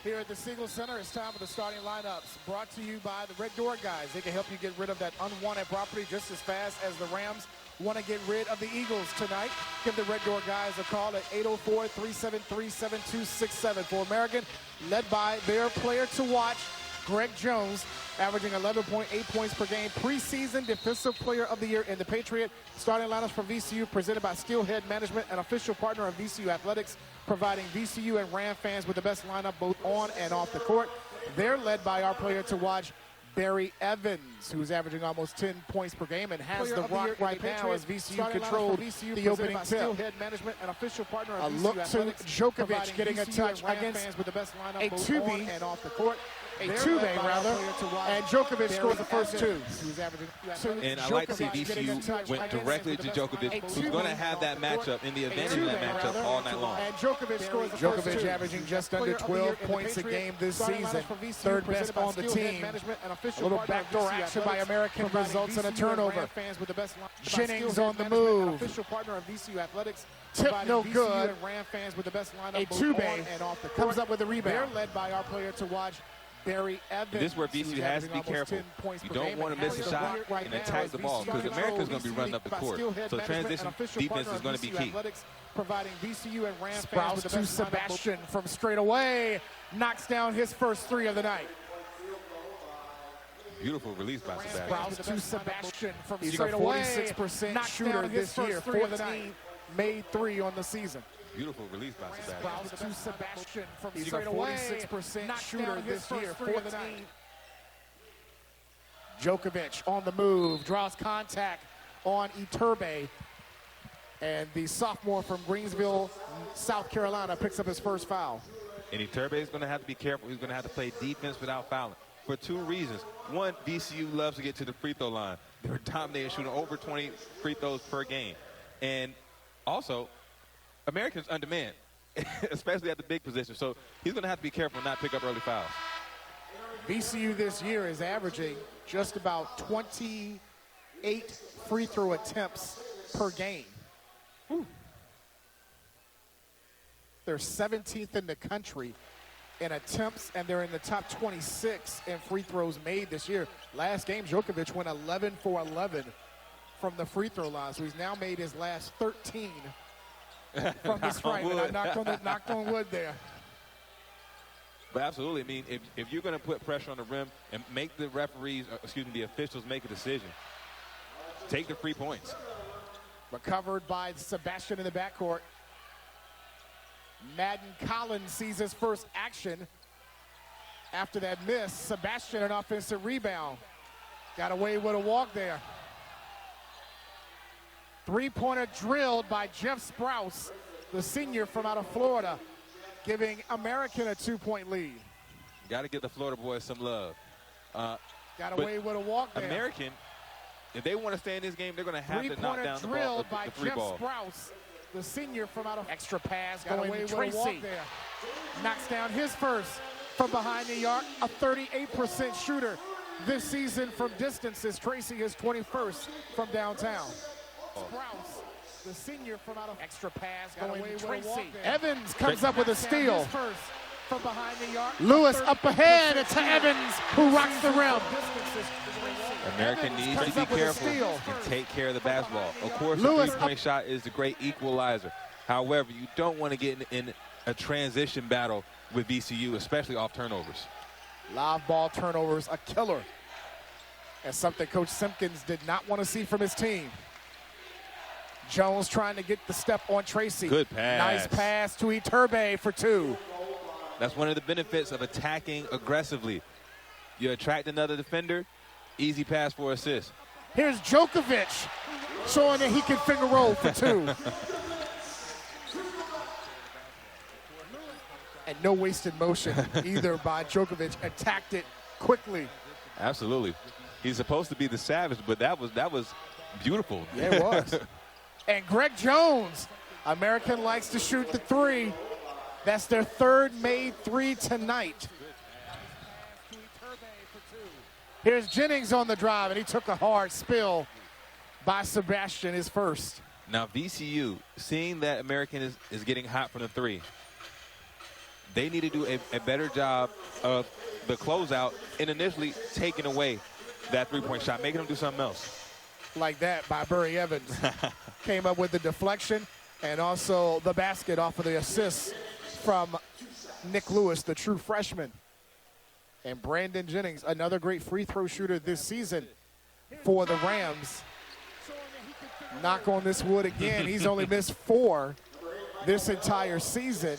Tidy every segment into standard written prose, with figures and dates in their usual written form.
Here at the Siegel Center, it's time for the starting lineups. Brought to you by the Red Door guys. They can help you get rid of that unwanted property just as fast as the Rams want to get rid of the Eagles tonight. Give the Red Door guys a call at 804-373-7267 for American, led by their player to watch, Greg Jones, averaging 11.8 points per game. Preseason Defensive Player of the Year in the Patriot. Starting lineups for VCU presented by Steelhead Management, an official partner of VCU Athletics, providing VCU and Ram fans with the best lineup both on and off the court. They're led by our player to watch, Barry Evans, who's averaging almost 10 points per game and has the rock right now as VCU controlled the opening tip. Steelhead Management, an official partner of VCU look to Athletics, Djokovic getting a touch against fans with the best lineup a both 2B. on and off the court. And Djokovic scores the first two. And I like to see VCU went directly to Djokovic, who's going to have that matchup in the advantage of that matchup all night long. And Djokovic scores the first two. Averaging just under 12 points a game this season. Third best on the team. A little backdoor action by American results in a turnover. Jennings on the move. Tip no good. A two-bay comes up with a rebound. They're led by our player to watch, Barry Evans. This is where VCU has to be careful. You don't want to miss a shot and attack the ball because America's going to be running up the court. So transition defense is going to be key. Providing VCU and Ram Sprouse to Sebastian from straight away. Knocks down his first three of the night. Beautiful release by Sebastian. Sprouse to Sebastian from He's straight a away. 46% shooter this year. 14 made three on the season. Beautiful release by Sebastian. Sprouse to Sebastian from He's a straight away. 46% shooter this year. 14. Djokovic on the move, draws contact on Iturbe. And the sophomore from Greensville, South Carolina, picks up his first foul. And Iturbe is going to have to be careful. He's going to have to play defense without fouling for two reasons. One, VCU loves to get to the free throw line. They're dominating, shooting over 20 free throws per game. And also, Americans undemand, especially at the big position. So he's going to have to be careful and not pick up early fouls. VCU this year is averaging just about 28 free throw attempts per game. Ooh. They're 17th in the country in attempts, and they're in the top 26 in free throws made this year. Last game, Djokovic went 11 for 11 from the free throw line, so he's now made his last 13 from the stripe. And I knocked on wood there. But absolutely, I mean, if you're going to put pressure on the rim and make the referees, the officials make a decision, take the 3 points. Recovered by Sebastian in the backcourt. Madden Collins sees his first action after that miss. Sebastian, an offensive rebound. Got away with a walk there. Three-pointer drilled by Jeff Sprouse, the senior from out of Florida, giving American a 2-point lead. Got to give the Florida boys some love. Got away with a walk there. American, if they want to stay in this game, they're going to have to knock down the ball, drilled by the three Jeff ball. Sprouse, the senior from out of extra pass. Got away with a walk there. Knocks down his first from behind the arc. A 38% shooter this season from distances. Tracy is 21st from downtown. Sprouse, the senior from out of extra pass. Got away with a walk there. Evans comes up with a steal. From behind the arc. Lewis up ahead. It's Evans who rocks the rim. American needs to be careful and take care of the basketball. Of course, the three-point shot is the great equalizer. However, you don't want to get in a transition battle with VCU, especially off turnovers. Live ball turnovers, a killer. And something Coach Simpkins did not want to see from his team. Jones trying to get the step on Tracy. Good pass. Nice pass to Iturbe for two. That's one of the benefits of attacking aggressively. You attract another defender, easy pass for assist. Here's Djokovic showing that he can finger roll for two. And no wasted motion either by Djokovic. Attacked it quickly. Absolutely. He's supposed to be the savage, but that was beautiful. Yeah, it was. And Greg Jones, American likes to shoot the three. That's their third made three tonight. Here's Jennings on the drive, and he took a hard spill by Sebastian, his first. Now VCU, seeing that American is getting hot from the three, they need to do a better job of the closeout and initially taking away that three-point shot, making them do something else. Like that by Burry Evans. Came up with the deflection and also the basket off of the assist from Nick Lewis, the true freshman. And Brandon Jennings, another great free throw shooter this season for the Rams. Knock on this wood again. He's only missed 4 this entire season,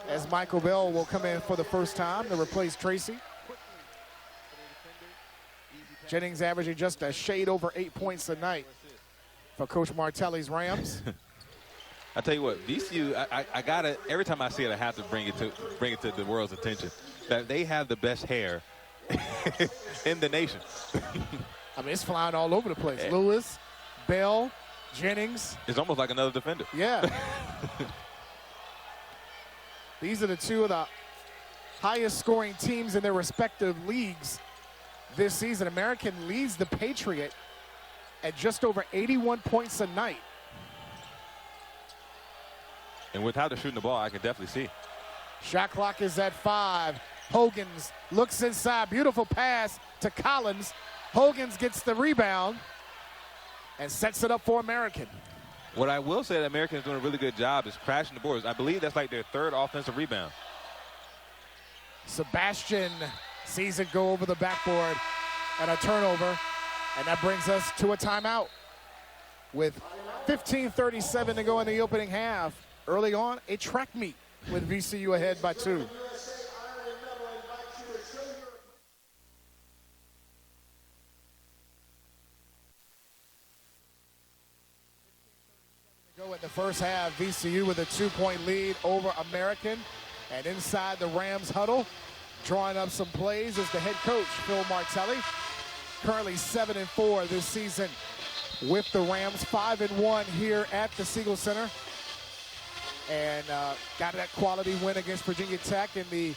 as Michael Bell will come in for the first time to replace Tracy. Jennings averaging just a shade over 8 points a night for Coach Martelli's Rams. I tell you what, VCU, I gotta, every time I see it, I have to bring it to the world's attention that they have the best hair in the nation. I mean, it's flying all over the place. Yeah. Lewis, Bell, Jennings. It's almost like another defender. Yeah. These are the 2 of the highest scoring teams in their respective leagues this season. American leads the Patriot at just over 81 points a night. And with how they're shooting the ball, I can definitely see. Shot clock is at 5. Hogan's looks inside. Beautiful pass to Collins. Hogan's gets the rebound and sets it up for American. What I will say that American is doing a really good job is crashing the boards. I believe that's like their 3rd offensive rebound. Sebastian sees it go over the backboard and a turnover, and that brings us to a timeout with 15:37 to go in the opening half. Early on, a track meet with VCU ahead by 2. Go in the first half, VCU with a 2-point lead over American. And inside the Rams huddle, drawing up some plays is the head coach, Phil Martelli. Currently 7-4 this season with the Rams, 5-1 here at the Siegel Center. And got that quality win against Virginia Tech in the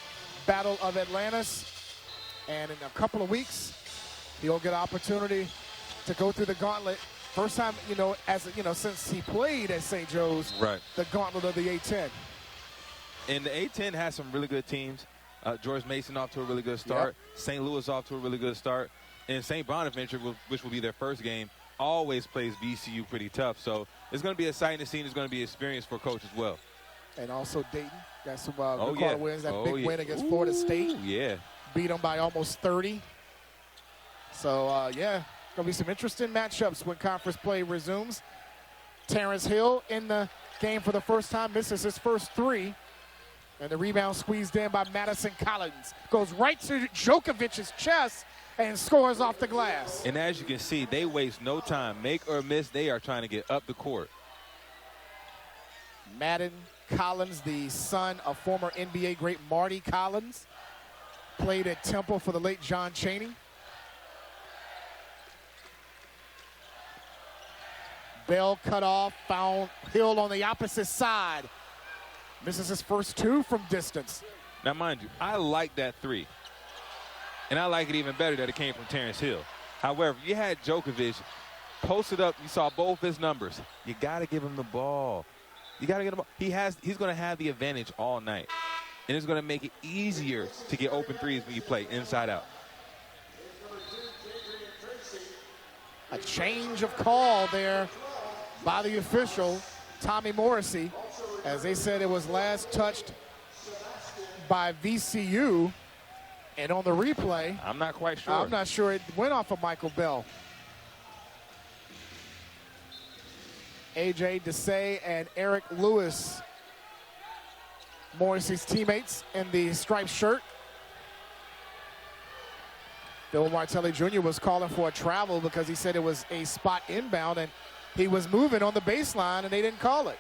Battle of Atlantis. And in a couple of weeks, he'll get an opportunity to go through the gauntlet. First time, since he played at St. Joe's, right. The gauntlet of the A-10. And the A-10 has some really good teams. George Mason off to a really good start. Yep. St. Louis off to a really good start. And St. Bonaventure, which will be their first game, always plays VCU pretty tough. So it's going to be exciting to see, and it's going to be an experience for coach as well. And also Dayton got some good wins. That big win against Florida State. Yeah. Beat them by almost 30. So, going to be some interesting matchups when conference play resumes. Terrence Hill in the game for the first time, misses his first 3. And the rebound squeezed in by Madison Collins. Goes right to Djokovic's chest and scores off the glass. And as you can see, they waste no time. Make or miss, they are trying to get up the court. Madden Collins, the son of former NBA great Marty Collins, played at Temple for the late John Chaney. Bell cut off, found Hill on the opposite side. Misses his first 2 from distance. Now, mind you, I like that 3. And I like it even better that it came from Terrence Hill. However, you had Djokovic posted up. You saw both his numbers. You got to give him the ball. You got to get him. He's going to have the advantage all night. And it's going to make it easier to get open threes when you play inside out. A change of call there by the official, Tommy Morrissey. As they said, it was last touched by VCU. And on the replay, I'm not quite sure. I'm not sure it went off of Michael Bell. A.J. Desai and Eric Lewis, Morrissey's teammates in the striped shirt. Bill Martelli Jr. was calling for a travel because he said it was a spot inbound, and he was moving on the baseline, and they didn't call it.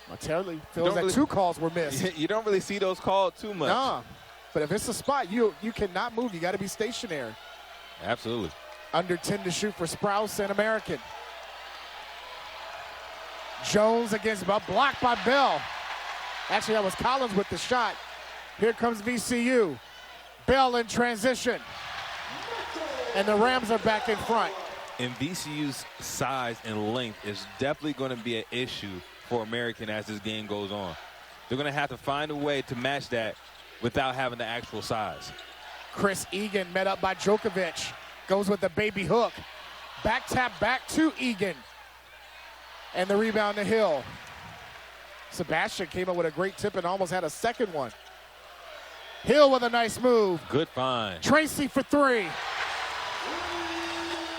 Martelli feels that 2 calls were missed. You don't really see those called too much. No, but if it's a spot, you cannot move. You got to be stationary. Absolutely. Under 10 to shoot for Sprouse and American. Jones against blocked by Bell. Actually, that was Collins with the shot. Here comes VCU. Bell in transition. And the Rams are back in front. And VCU's size and length is definitely going to be an issue for American as this game goes on. They're going to have to find a way to match that without having the actual size. Chris Egan met up by Djokovic. Goes with the baby hook. Back tap back to Egan. And the rebound to Hill. Sebastian came up with a great tip and almost had a second one. Hill with a nice move. Good find. Tracy for three.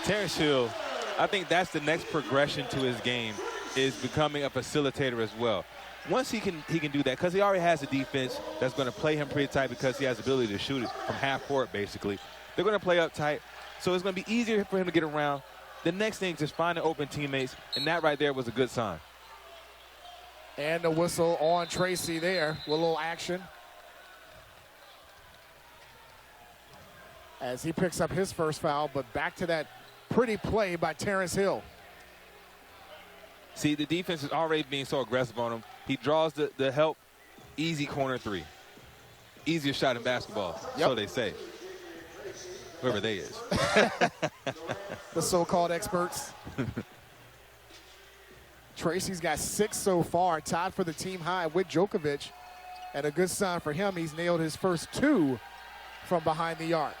Terrence Hill, I think that's the next progression to his game, is becoming a facilitator as well. Once he can do that, because he already has a defense that's going to play him pretty tight because he has the ability to shoot it from half court, basically. They're going to play up tight, so it's going to be easier for him to get around. The next thing is just finding open teammates, and that right there was a good sign. And the whistle on Tracy there. A little action. As he picks up his first foul, but back to that pretty play by Terrence Hill. See, the defense is already being so aggressive on him. He draws the help, easy corner three. Easiest shot in basketball, so they say. Whoever they is. The so-called experts. Tracy's got 6 so far, tied for the team high with Djokovic. And a good sign for him, he's nailed his first 2 from behind the arc.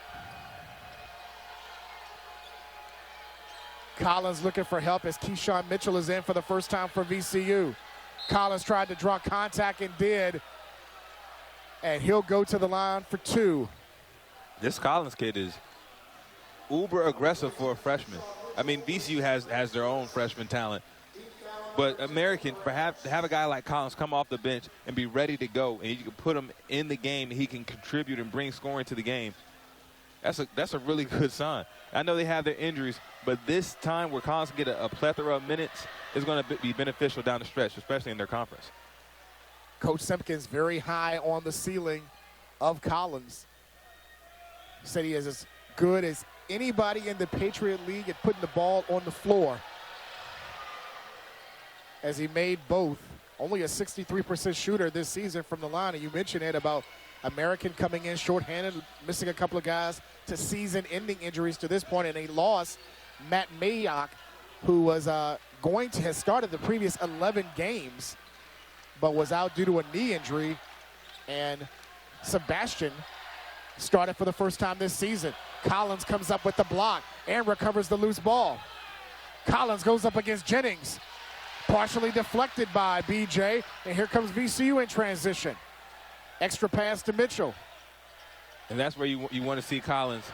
Collins looking for help as Keyshawn Mitchell is in for the first time for VCU. Collins tried to draw contact and did. And he'll go to the line for 2. This Collins kid is uber aggressive for a freshman. I mean, VCU has their own freshman talent. But American, perhaps have a guy like Collins come off the bench and be ready to go, and you can put him in the game and he can contribute and bring scoring to the game. That's a really good sign. I know they have their injuries, but this time where Collins can get a plethora of minutes is going to be beneficial down the stretch, especially in their conference. Coach Simpkins very high on the ceiling of Collins. He said he is as good as anybody in the Patriot League at putting the ball on the floor. As he made both. Only a 63% shooter this season from the line. And you mentioned it about American coming in shorthanded, missing a couple of guys to season-ending injuries to this point, and they lost Matt Mayock, who was going to have started the previous 11 games, but was out due to a knee injury. And Sebastian started for the first time this season. Collins comes up with the block and recovers the loose ball. Collins goes up against Jennings, partially deflected by BJ, and here comes VCU in transition. Extra pass to Mitchell. And that's where you want to see Collins.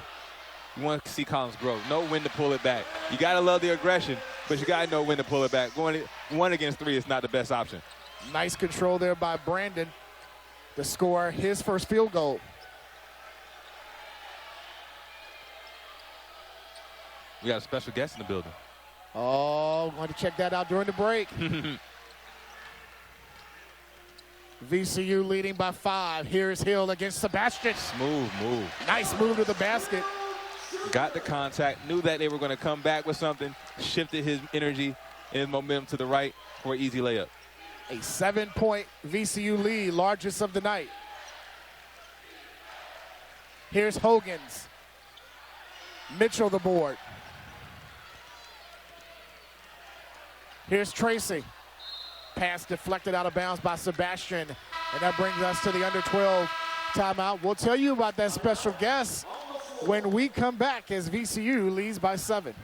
You want to see Collins grow. Know when to pull it back. You got to love the aggression, but you got to know when to pull it back. Going 1 against 3 is not the best option. Nice control there by Brandon to score his first field goal. We got a special guest in the building. Oh, going to check that out during the break. VCU leading by 5. Here's Hill against Sebastian. Smooth move. Nice move to the basket. Got the contact, knew that they were going to come back with something, shifted his energy and his momentum to the right for an easy layup. A 7-point VCU lead, largest of the night. Here's Hogan's. Mitchell the board. Here's Tracy. Pass deflected out of bounds by Sebastian. And that brings us to the under 12 timeout. We'll tell you about that special guest when we come back as VCU leads by 7.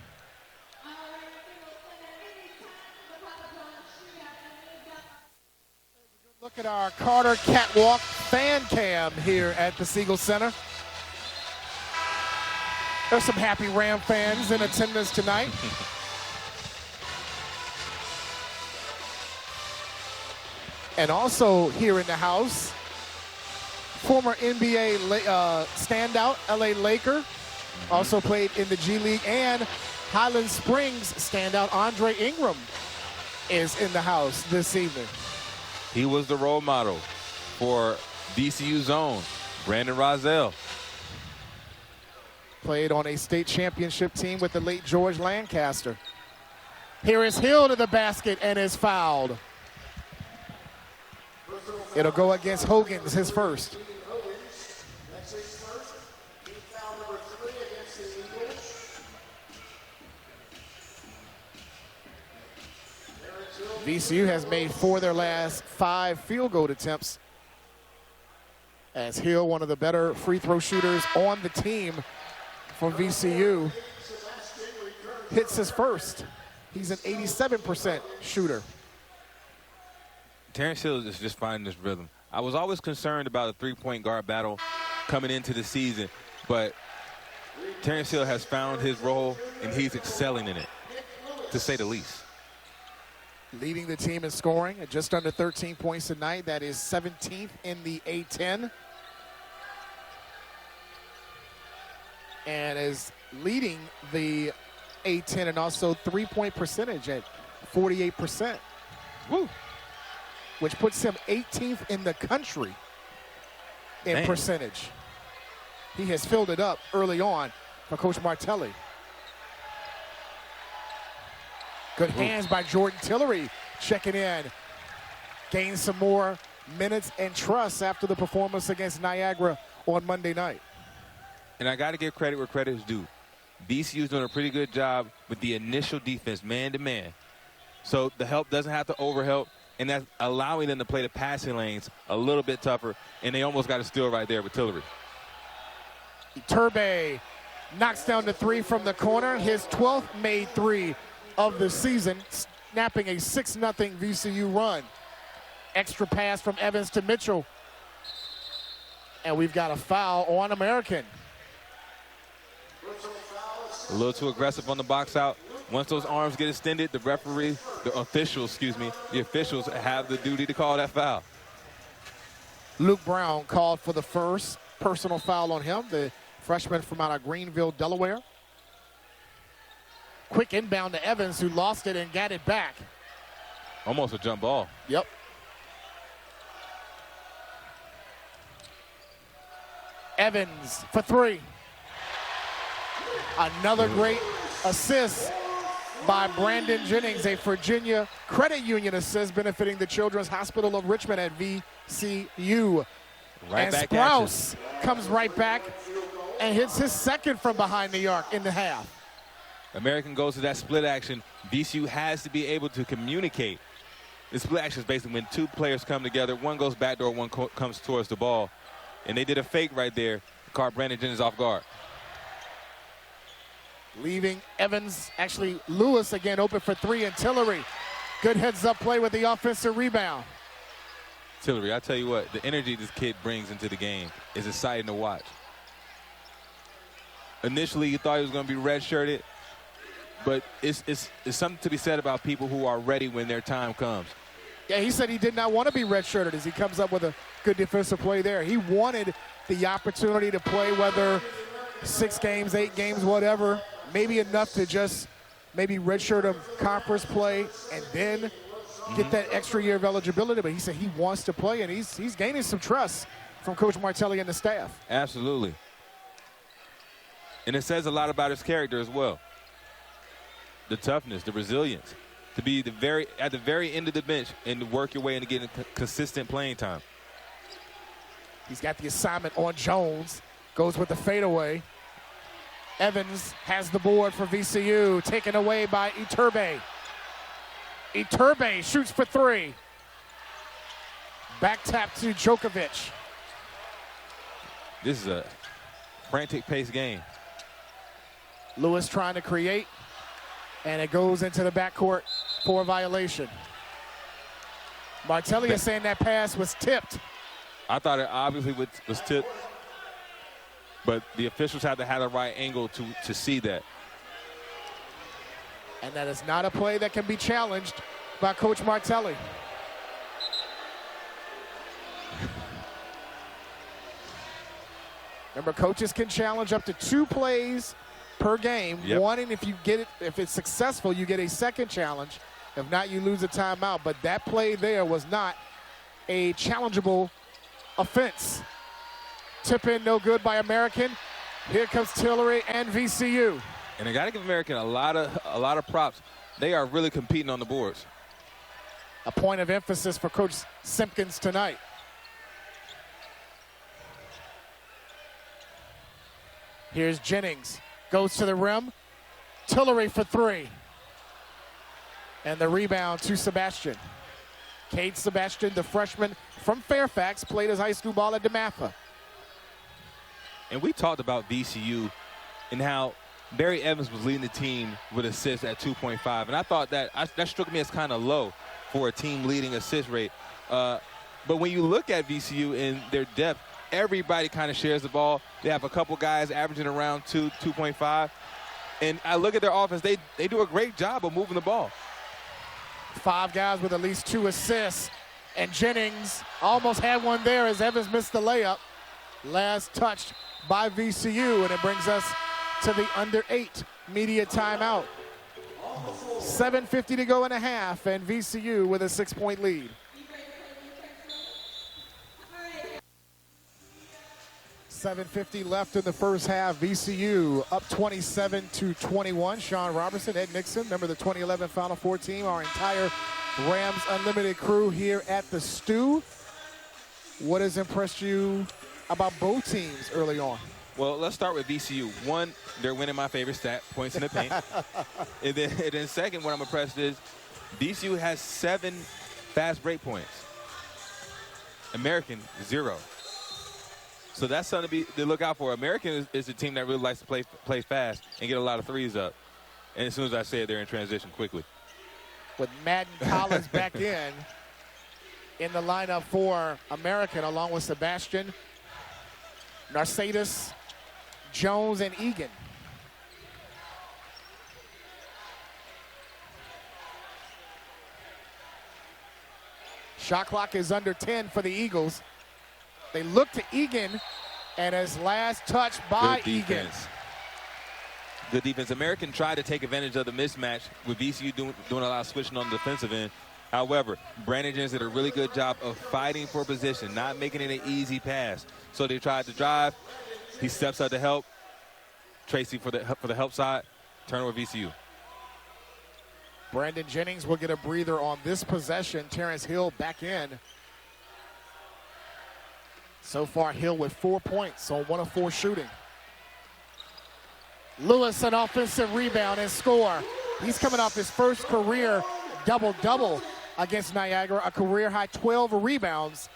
Look at our Carter Catwalk fan cam here at the Siegel Center. There's some happy Ram fans in attendance tonight. And also here in the house, former NBA standout, LA Laker, also played in the G League, and Highland Springs standout Andre Ingram is in the house this evening. He was the role model for VCU's own Brandon Rozelle. Played on a state championship team with the late George Lancaster. Here is Hill to the basket and is fouled. It'll go against Hogan's, his first. VCU has made 4 of their last 5 field goal attempts, as Hill, one of the better free throw shooters on the team from VCU, hits his first. He's an 87% shooter. Terrence Hill is just finding this rhythm. I was always concerned about a three-point guard battle coming into the season, but Terrence Hill has found his role, and he's excelling in it, to say the least. Leading the team in scoring at just under 13 points tonight. That is 17th in the A-10. And is leading the A-10 and also three-point percentage at 48%. Woo! Which puts him 18th in the country in percentage. He has filled it up early on for Coach Martelli. Good hands by Jordan Tillery checking in. Gained some more minutes and trust after the performance against Niagara on Monday night. And I got to give credit where credit is due. VCU's doing a pretty good job with the initial defense, man-to-man. So the help doesn't have to overhelp, and that's allowing them to play the passing lanes a little bit tougher, and they almost got a steal right there with Tillery. Iturbe knocks down the 3 from the corner. His 12th made 3 of the season, snapping a 6-0 VCU run. Extra pass from Evans to Mitchell. And we've got a foul on American. A little too aggressive on the box out. Once those arms get extended, the officials have the duty to call that foul. Luke Brown called for the first personal foul on him, the freshman from out of Greenville, Delaware. Quick inbound to Evans, who lost it and got it back. Almost a jump ball. Yep. Evans for 3. Another great assist by Brandon Jennings, a Virginia Credit Union assist benefiting the Children's Hospital of Richmond at VCU. Right back Sprouse comes right back and hits his second from behind the arc in the half. American goes to that split action. VCU has to be able to communicate. The split action is basically when 2 players come together. One goes backdoor, one comes towards the ball. And they did a fake right there. Caught Brandon Jennings off guard. Leaving Evans, actually Lewis again open for 3, and Tillery. Good heads-up play with the offensive rebound. Tillery, I tell you what, the energy this kid brings into the game is exciting to watch. Initially, you thought he was going to be red-shirted, but it's something to be said about people who are ready when their time comes. Yeah, he said he did not want to be red-shirted as he comes up with a good defensive play there. He wanted the opportunity to play, whether 6 games, 8 games, whatever, maybe enough to just maybe redshirt him conference play and then get that extra year of eligibility. But he said he wants to play, and he's gaining some trust from Coach Martelli and the staff. Absolutely. And it says a lot about his character as well. The toughness, the resilience, to be at the very end of the bench and to work your way into getting consistent playing time. He's got the assignment on Jones, goes with the fadeaway. Evans has the board for VCU, taken away by Iturbe. Iturbe shoots for 3. Back tap to Djokovic. This is a frantic pace game. Lewis trying to create, and it goes into the backcourt for a violation. Martelli is saying that pass was tipped. I thought it obviously was tipped, but the officials had to have the right angle to see that. And that is not a play that can be challenged by Coach Martelli. Remember, coaches can challenge up to 2 plays per game. Yep. One, and if it's successful, you get a second challenge. If not, you lose a timeout. But that play there was not a challengeable offense. Tip in, no good by American. Here comes Tillery and VCU. And I got to give American a lot of props. They are really competing on the boards. A point of emphasis for Coach Simpkins tonight. Here's Jennings, goes to the rim. Tillery for 3. And the rebound to Sebastian. Cade Sebastian, the freshman from Fairfax, played his high school ball at DeMatha. And we talked about VCU and how Barry Evans was leading the team with assists at 2.5. And I thought that struck me as kind of low for a team leading assist rate. But when you look at VCU in their depth, everybody kind of shares the ball. They have a couple guys averaging around 2.5. And I look at their offense, they do a great job of moving the ball. 5 guys with at least 2 assists. And Jennings almost had one there as Evans missed the layup. Last touched by VCU, and it brings us to the under 8 media timeout. 7:50 to go in a half, and VCU with a 6-point lead. $7:50 left in the first half. VCU up 27-21. Sean Robertson, Ed Nixon, member of the 2011 Final Four team, our entire Rams Unlimited crew here at the Stew. What has impressed you about both teams early on? Well, let's start with VCU. One, they're winning my favorite stat, points in the paint. and then second, what I'm impressed is VCU has 7 fast break points. American, 0. So that's something to look out for. American is a team that really likes to play fast and get a lot of threes up. And as soon as I say it, they're in transition quickly. With Madden Collins back in the lineup for American, along with Sebastian, Narcisus, Jones, and Egan. Shot clock is under 10 for the Eagles. They look to Egan, and his last touch by Egan. Good defense. American tried to take advantage of the mismatch with VCU doing a lot of switching on the defensive end. However, Brandon Jennings did a really good job of fighting for position, not making it an easy pass. So they tried to drive. He steps up to help. Tracy for the help side. Turnover VCU. Brandon Jennings will get a breather on this possession. Terrence Hill back in. So far, Hill with 4 points on 1 of 4 shooting. Lewis, an offensive rebound and score. He's coming off his first career double-double against Niagara, a career-high 12 rebounds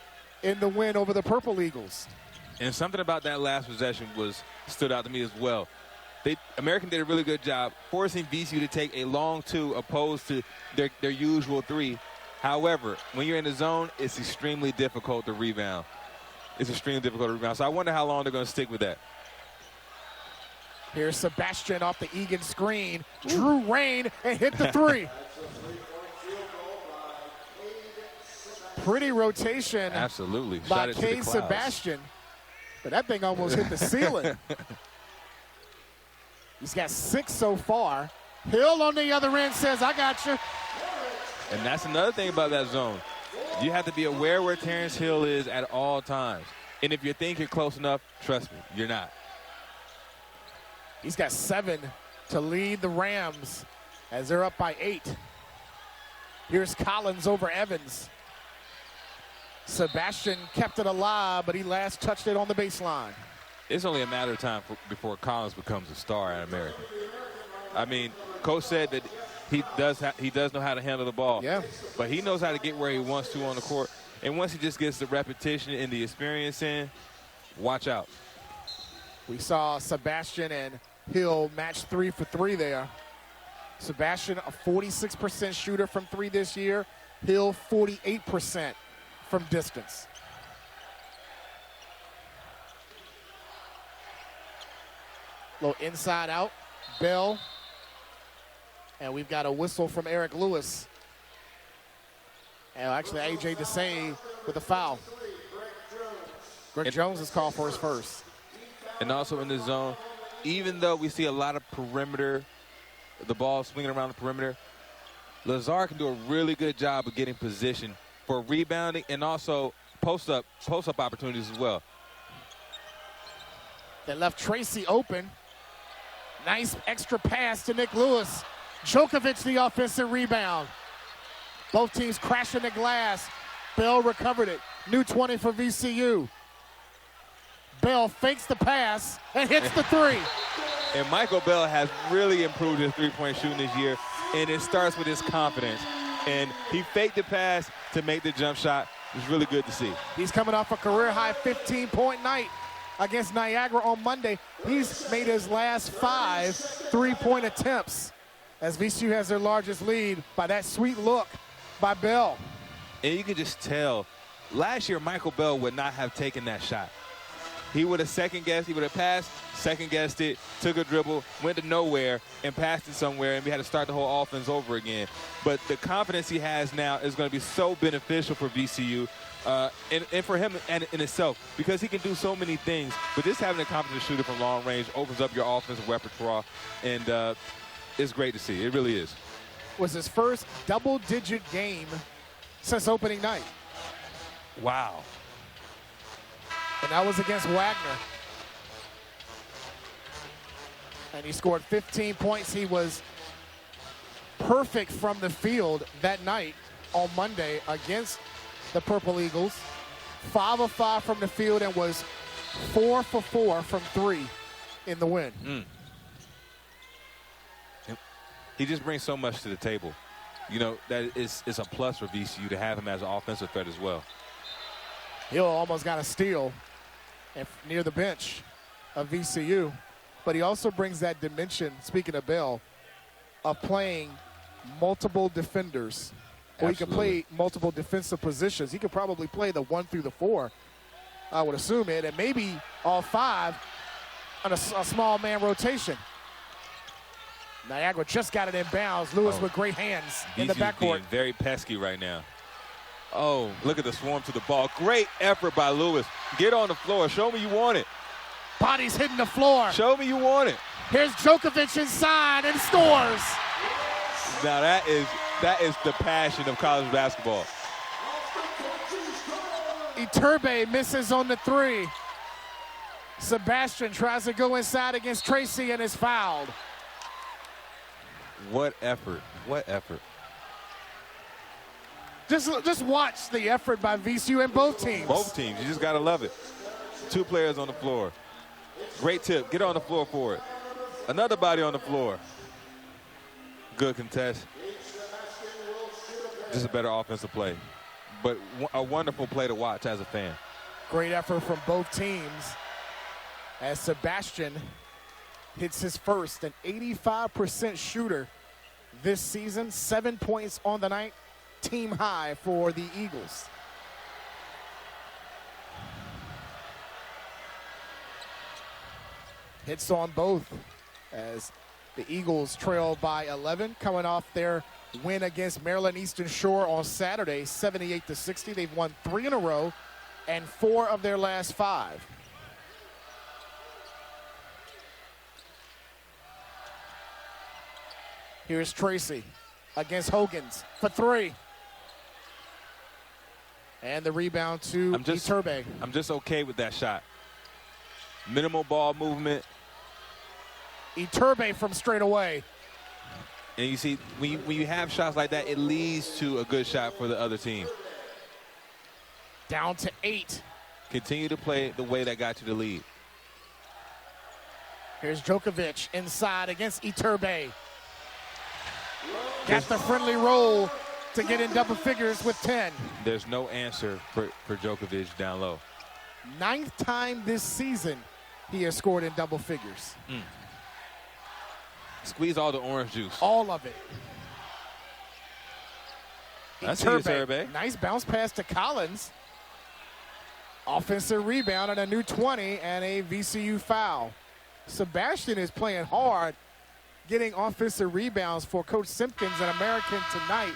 in the win over the Purple Eagles. And something about that last possession stood out to me as well. American did a really good job forcing VCU to take a long 2 opposed to their usual 3. However, when you're in the zone, it's extremely difficult to rebound. So I wonder how long they're going to stick with that. Here's Sebastian off the Egan screen. Drew Rain and hit the 3. Pretty rotation. Absolutely. By Cade Sebastian. But that thing almost hit the ceiling. He's got 6 so far. Hill on the other end says, I got you. And that's another thing about that zone. You have to be aware where Terrence Hill is at all times. And if you think you're close enough, trust me, you're not. He's got 7 to lead the Rams as they're up by 8. Here's Collins over Evans. Sebastian kept it alive, but he last touched it on the baseline. It's only a matter of time before Collins becomes a star at American. I mean, Coach said that he does know how to handle the ball. Yeah. But he knows how to get where he wants to on the court. And once he just gets the repetition and the experience in, watch out. We saw Sebastian and Hill match 3 for 3 there. Sebastian, a 46% shooter from 3 this year. Hill, 48% from distance. Little inside out, Bell. And we've got a whistle from Eric Lewis. And actually, A.J. Desai with a foul. Greg Jones is called for his first. And also in the zone, even though we see a lot of perimeter, the ball swinging around the perimeter, Lazar can do a really good job of getting position for rebounding and also post-up opportunities as well. They left Tracy open. Nice extra pass to Nick Lewis. Djokovic, the offensive rebound. Both teams crashing the glass. Bell recovered it. New 20 for VCU. Bell fakes the pass and hits the 3. And Michael Bell has really improved his three-point shooting this year. and it starts with his confidence. And he faked the pass to make the jump shot. It's really good to see. He's coming off a career-high 15-point night against Niagara on Monday. He's made his last 5 three-point attempts as VCU has their largest lead by that sweet look by Bell. And you can just tell, last year Michael Bell would not have taken that shot. He would have second-guessed, he would have passed, second-guessed it, took a dribble, went to nowhere, and passed it somewhere, and we had to start the whole offense over again. But the confidence he has now is going to be so beneficial for VCU and for him in itself, because he can do so many things. But just having a confident shooter from long range opens up your offensive repertoire, and it's great to see. It really is. Was his first double-digit game since opening night. Wow. And that was against Wagner. And he scored 15 points. He was perfect from the field that night on Monday against the Purple Eagles. 5 of 5 from the field and was 4 for 4 from 3 in the win. He just brings so much to the table. You know, that is a plus for VCU to have him as an offensive threat as well. Hill almost got a steal near the bench of VCU, but he also brings that dimension, speaking of Bell, of playing multiple defenders. Or he can play multiple defensive positions. He could probably play the 1 through the 4, I would assume it, and maybe all 5 on a small man rotation. Niagara just got it in bounds. Lewis with great hands in the backcourt. Being very pesky right now. Oh, look at the swarm to the ball. Great effort by Lewis. Get on the floor. Show me you want it. Body's hitting the floor. Show me you want it. Here's Djokovic inside and scores. Now that is the passion of college basketball. Iturbe misses on the 3. Sebastian tries to go inside against Tracy and is fouled. What effort. What effort. Just watch the effort by VCU and both teams. Both teams. You just got to love it. 2 players on the floor. Great tip. Get on the floor for it. Another body on the floor. Good contest. Just a better offensive play. But a wonderful play to watch as a fan. Great effort from both teams as Sebastian hits his first, an 85% shooter this season. 7 points on the night. Team high for the Eagles. Hits on both as the Eagles trail by 11, coming off their win against Maryland Eastern Shore on Saturday, 78-60. They've won 3 in a row and 4 of their last 5. Here's Tracy against Hogans for 3. And the rebound to Iturbe. I'm just okay with that shot. Minimal ball movement. Iturbe from straight away. And you see, when you have shots like that, it leads to a good shot for the other team. Down to 8. Continue to play the way that got you the lead. Here's Djokovic inside against Iturbe. Got the friendly roll to get in double figures with 10. There's no answer for Djokovic down low. 9th time this season he has scored in double figures. Squeeze all the orange juice. All of it. That's Iturbe. Nice bounce pass to Collins. Offensive rebound and a new 20 and a VCU foul. Sebastian is playing hard, getting offensive rebounds for Coach Simpkins and American tonight.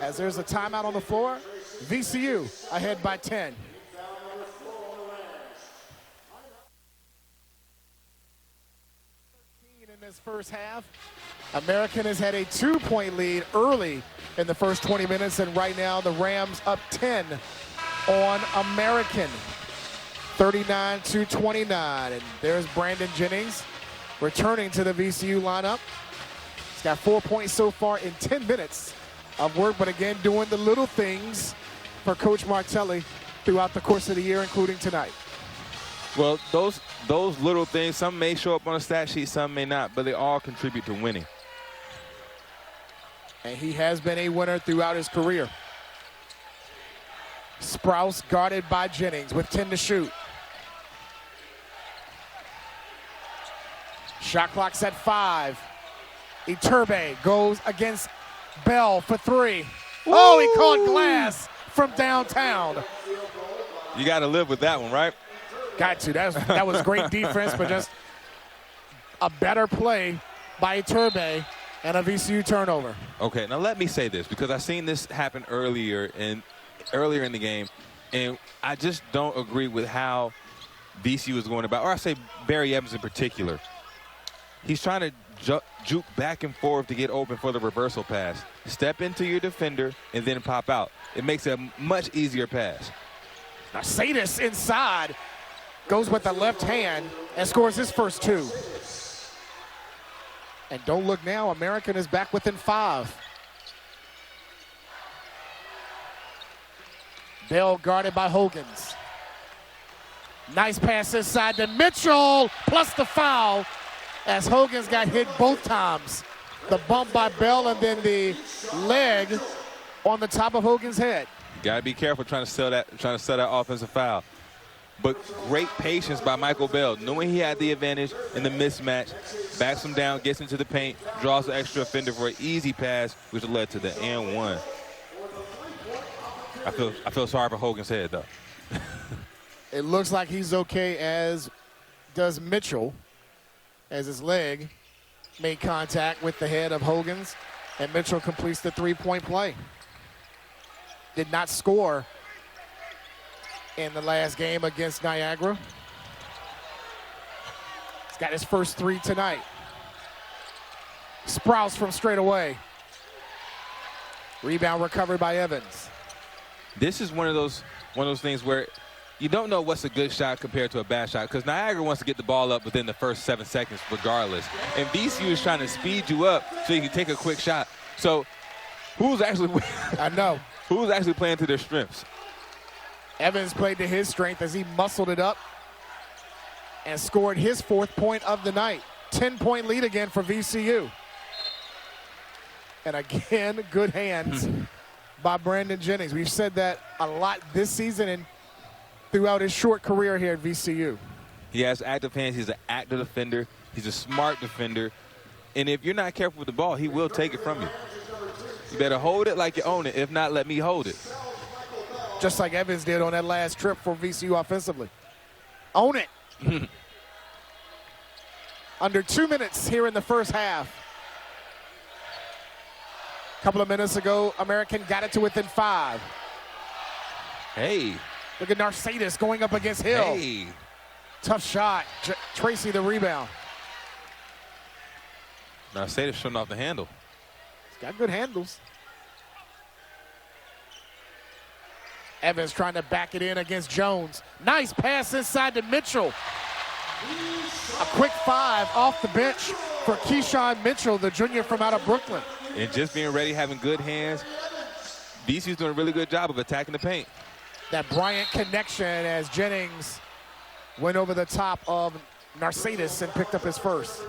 As there's a timeout on the floor, VCU ahead by 10. In this first half, American has had a 2-point lead early in the first 20 minutes, and right now the Rams up 10 on American, 39-29. And there's Brandon Jennings returning to the VCU lineup. He's got 4 points so far in 10 minutes of work, but again, doing the little things for Coach Martelli throughout the course of the year, including tonight. Well, those little things, some may show up on a stat sheet, some may not, but they all contribute to winning. And he has been a winner throughout his career. Sprouse guarded by Jennings with 10 to shoot. Shot clock's at 5. Iturbe goes against Bell for 3. Woo! Oh, he caught glass from downtown. You got to live with that one, right? Got to. That was great defense, but just a better play by Iturbe and a VCU turnover. Okay, now let me say this, because I've seen this happen earlier in the game, and I just don't agree with how VCU is going about, or I say Barry Evans in particular. He's trying to juke back and forth to get open for the reversal pass. Step into your defender and then pop out. It makes it a much easier pass. Now Sadis inside goes with the left hand and scores his first 2. And don't look now, American is back within 5. Bell guarded by Hogan's. Nice pass inside to Mitchell, plus the foul, as Hogan's got hit both times. The bump by Bell and then the leg on the top of Hogan's head. Got to be careful trying to sell that offensive foul. But great patience by Michael Bell, knowing he had the advantage in the mismatch, backs him down, gets into the paint, draws the extra offender for an easy pass, which led to the and one. I feel sorry for Hogan's head, though. It looks like he's okay, as does Mitchell, as his leg made contact with the head of Hogan's, and Mitchell completes the 3-point play. Did not score in the last game against Niagara. He's got his first 3 tonight. Sprouse from straight away. Rebound recovered by Evans. This is one of those things where you don't know what's a good shot compared to a bad shot, because Niagara wants to get the ball up within the first 7 seconds regardless. And VCU is trying to speed you up so you can take a quick shot. So who's actually who's actually playing to their strengths? Evans played to his strength as he muscled it up and scored his 4th point of the night. 10-point lead again for VCU. And again, good hands by Brandon Jennings. We've said that a lot this season and throughout his short career here at VCU. He has active hands. He's an active defender. He's a smart defender. And if you're not careful with the ball, he will take it from you. You better hold it like you own it. If not, let me hold it. Just like Evans did on that last trip for VCU offensively. Own it. Under 2 minutes here in the first half. A couple of minutes ago, American got it to within 5. Hey. Look at Narcisus going up against Hill. Hey. Tough shot. Tracy the rebound. Narcisus showing off the handle. He's got good handles. Evans trying to back it in against Jones. Nice pass inside to Mitchell. A quick 5 off the bench for Keyshawn Mitchell, the junior from out of Brooklyn. And just being ready, having good hands. VCU's doing a really good job of attacking the paint. That Bryant connection as Jennings went over the top of Narcisus and picked up his first.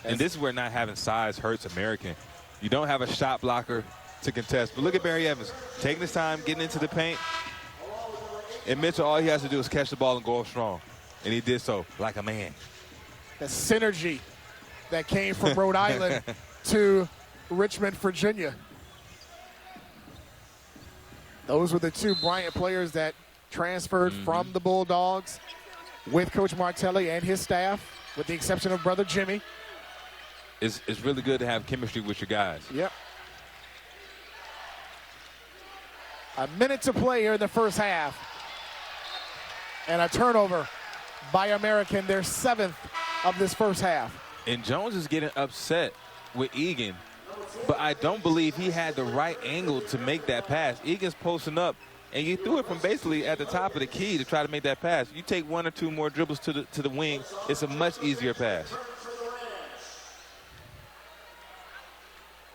And this is where not having size hurts American. You don't have a shot blocker to contest. But look at Barry Evans, taking his time, getting into the paint. And Mitchell, all he has to do is catch the ball and go strong. And he did so like a man. The synergy that came from Rhode Island to Richmond, Virginia. Those were the 2 Bryant players that transferred from the Bulldogs with Coach Martelli and his staff, with the exception of brother Jimmy. It's really good to have chemistry with your guys. Yep. A minute to play here in the first half. And a turnover by American, their 7th of this first half. And Jones is getting upset with Egan, but I don't believe he had the right angle to make that pass. Egan's posting up, and you threw it from basically at the top of the key to try to make that pass. You take 1 or 2 more dribbles to the wing, it's a much easier pass.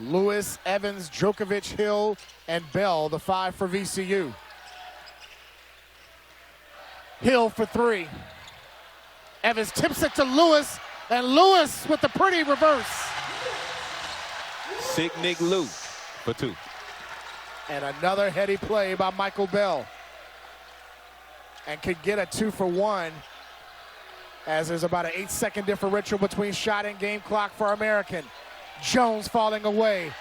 Lewis, Evans, Djokovic, Hill, and Bell, the 5 for VCU. Hill for 3. Evans tips it to Lewis, and Lewis with the pretty reverse. Sick Nick Lou for 2. And another heady play by Michael Bell. And could get a 2-for-1, as there's about an 8-second differential between shot and game clock for American. Jones falling away.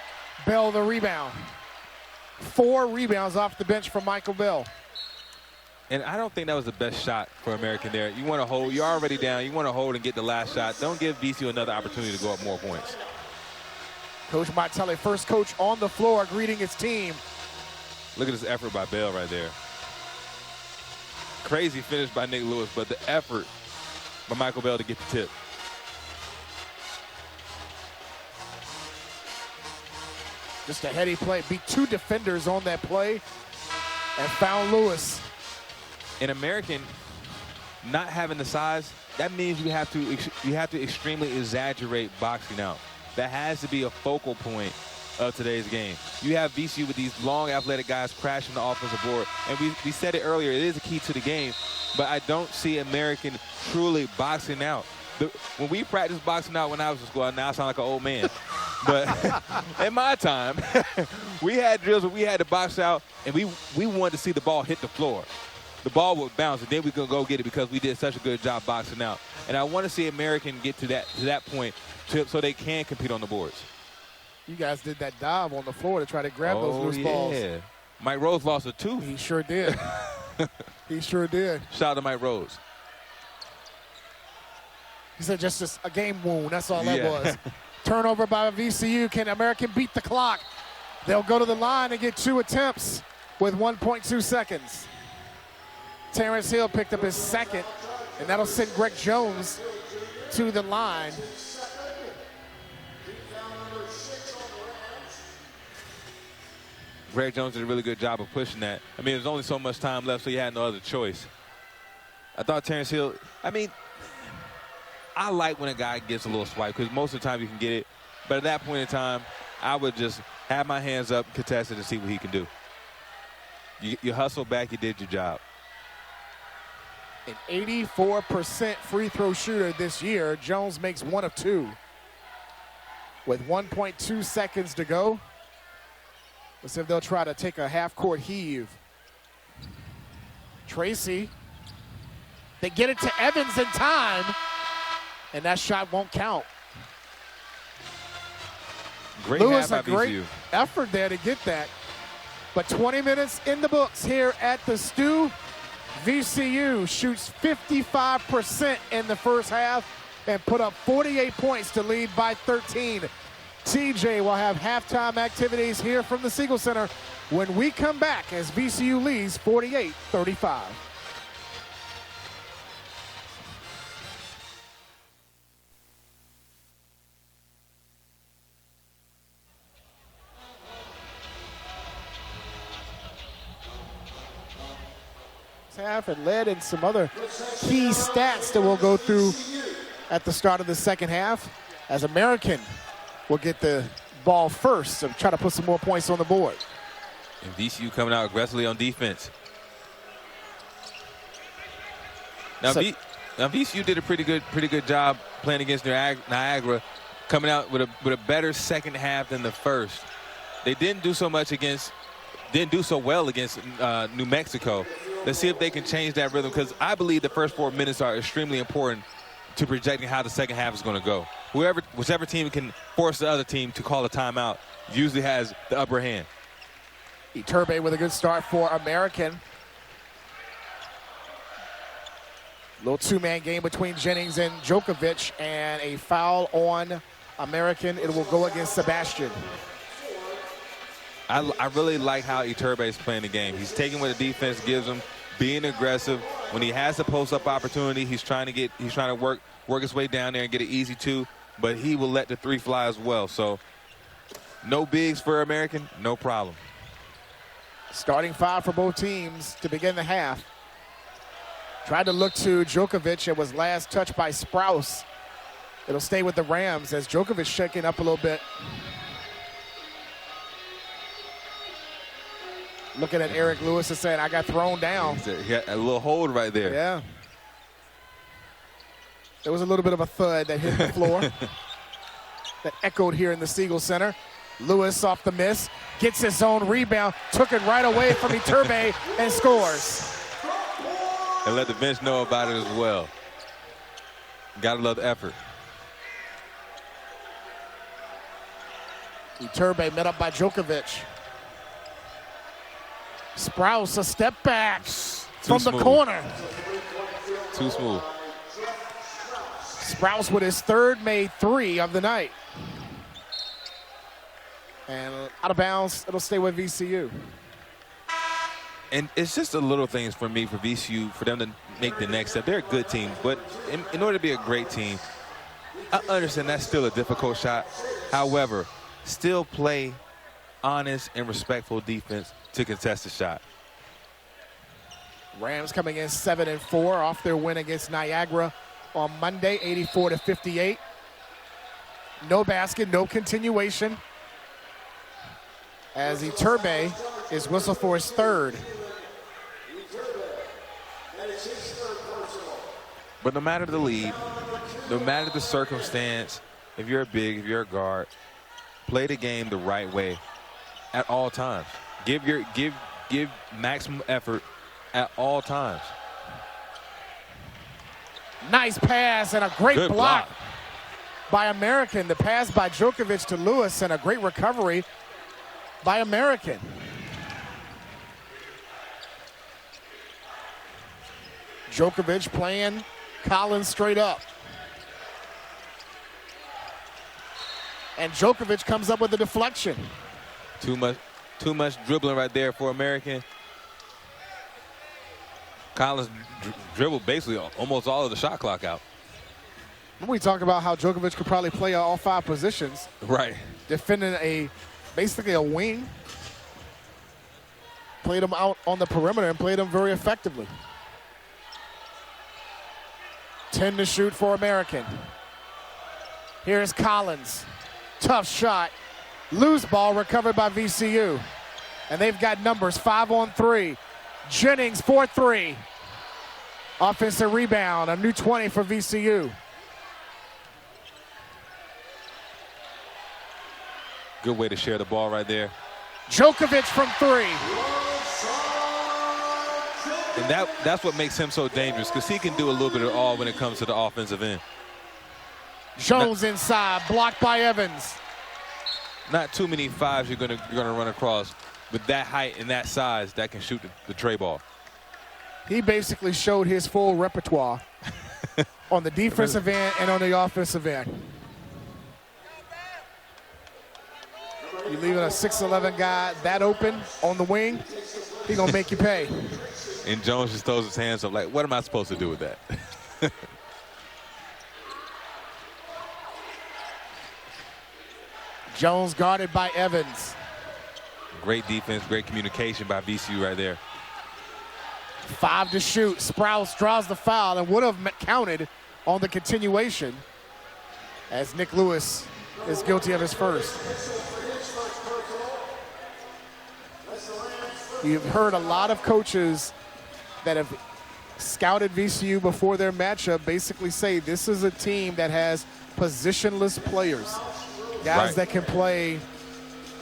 Bell the rebound. 4 rebounds off the bench from Michael Bell. And I don't think that was the best shot for American there. You want to hold. You're already down. You want to hold and get the last shot. Don't give VCU another opportunity to go up more points. Coach Martelli, first coach on the floor, greeting his team. Look at this effort by Bell right there. Crazy finish by Nick Lewis, but the effort by Michael Bell to get the tip. Just a heady play. Beat 2 defenders on that play and found Lewis. In American, not having the size, that means you have to extremely exaggerate boxing out. That has to be a focal point of today's game. You have VCU with these long athletic guys crashing the offensive board. And we said it earlier, it is a key to the game, but I don't see American truly boxing out. When we practiced boxing out when I was in school, now I sound like an old man. But in my time, we had drills where we had to box out, and we wanted to see the ball hit the floor. The ball would bounce, and then we could go get it because we did such a good job boxing out. And I want to see American get to that point so they can compete on the boards. You guys did that dive on the floor to try to grab those loose balls. Mike Rose lost a 2. He sure did. He sure did. Shout out to Mike Rose. He said just a game wound. That's all that was. Turnover by VCU. Can American beat the clock? They'll go to the line and get 2 attempts with 1.2 seconds. Terrence Hill picked up his second, and that'll send Greg Jones to the line. Greg Jones did a really good job of pushing that. I mean, there's only so much time left, so you had no other choice. I thought Terrence Hill, I like when a guy gets a little swipe because most of the time you can get it. But at that point in time, I would just have my hands up, contest it, and see what he can do. You hustle back, you did your job. An 84% free throw shooter this year. Jones makes 1 of 2. With 1.2 seconds to go. Let's see if they'll try to take a half-court heave. Tracy. They get it to Evans in time, and that shot won't count. Great Lewis, half by a great VCU. effort there to get that. But 20 minutes in the books here at the Stew. VCU shoots 55% in the first half and put up 48 points to lead by 13. TJ will have halftime activities here from the Siegel Center when we come back as VCU leads 48-35. Half and led in some other key stats that we'll go through at the start of the second half, as American will get the ball first and try to put some more points on the board. And VCU coming out aggressively on defense. Now, VCU did a pretty good job playing against Niagara, coming out with a better second half than the first. They didn't do so well against New Mexico. Let's see if they can change that rhythm, because I believe the first 4 minutes are extremely important to projecting how the second half is going to go. Whichever team can force the other team to call a timeout usually has the upper hand. Iturbe with a good start for American. Little 2-man game between Jennings and Djokovic, and a foul on American. It will go against Sebastian. I really like how Iturbe is playing the game. He's taking what the defense gives him, being aggressive. When he has the post-up opportunity, he's trying to work his way down there and get an easy 2, but he will let the 3 fly as well. So no bigs for American, no problem. Starting 5 for both teams to begin the half. Tried to look to Djokovic. It was last touched by Sprouse. It'll stay with the Rams as Djokovic shaking up a little bit. Looking at Eric Lewis and saying, I got thrown down. He had a little hold right there. Yeah. There was a little bit of a thud that hit the floor that echoed here in the Siegel Center. Lewis off the miss, gets his own rebound, took it right away from Iturbe and scores. And let the bench know about it as well. Gotta love the effort. Iturbe met up by Djokovic. Sprouse a step back from the corner. Too smooth. Sprouse with his third made three of the night. And out of bounds, it'll stay with VCU. And it's just the little things for me, for VCU, for them to make the next step. They're a good team, but in order to be a great team, I understand that's still a difficult shot. However, still play honest and respectful defense to contest the shot. Rams coming in 7-4 off their win against Niagara on Monday, 84-58. No basket, no continuation, as Iturbe is whistled for his third. But no matter the lead, no matter the circumstance, if you're a big, if you're a guard, play the game the right way at all times. Give maximum effort at all times. Nice pass and a great block by American. The pass by Djokovic to Lewis and a great recovery by American. Djokovic playing Collins straight up. And Djokovic comes up with the deflection. Too much dribbling right there for American. Collins dribbled basically almost all of the shot clock out. We talk about how Djokovic could probably play all five positions. Right. Defending basically a wing. Played him out on the perimeter and played him very effectively. 10 to shoot for American. Here's Collins. Tough shot. Loose ball recovered by VCU. And they've got numbers 5 on 3. Jennings 4-3. Offensive rebound, a new 20 for VCU. Good way to share the ball right there. Djokovic from 3. And that's what makes him so dangerous, because he can do a little bit of all when it comes to the offensive end. Jones inside, blocked by Evans. Not too many fives you're gonna run across with that height and that size that can shoot the tray ball. He basically showed his full repertoire on the defensive end and on the offensive end. You leaving a 6'11" guy that open on the wing, he gonna make you pay. And Jones just throws his hands up like, what am I supposed to do with that? Jones guarded by Evans. Great defense, great communication by VCU right there. 5 to shoot. Sprouse draws the foul and would have counted on the continuation, as Nick Lewis is guilty of his first. You've heard a lot of coaches that have scouted VCU before their matchup basically say this is a team that has positionless players, guys that can play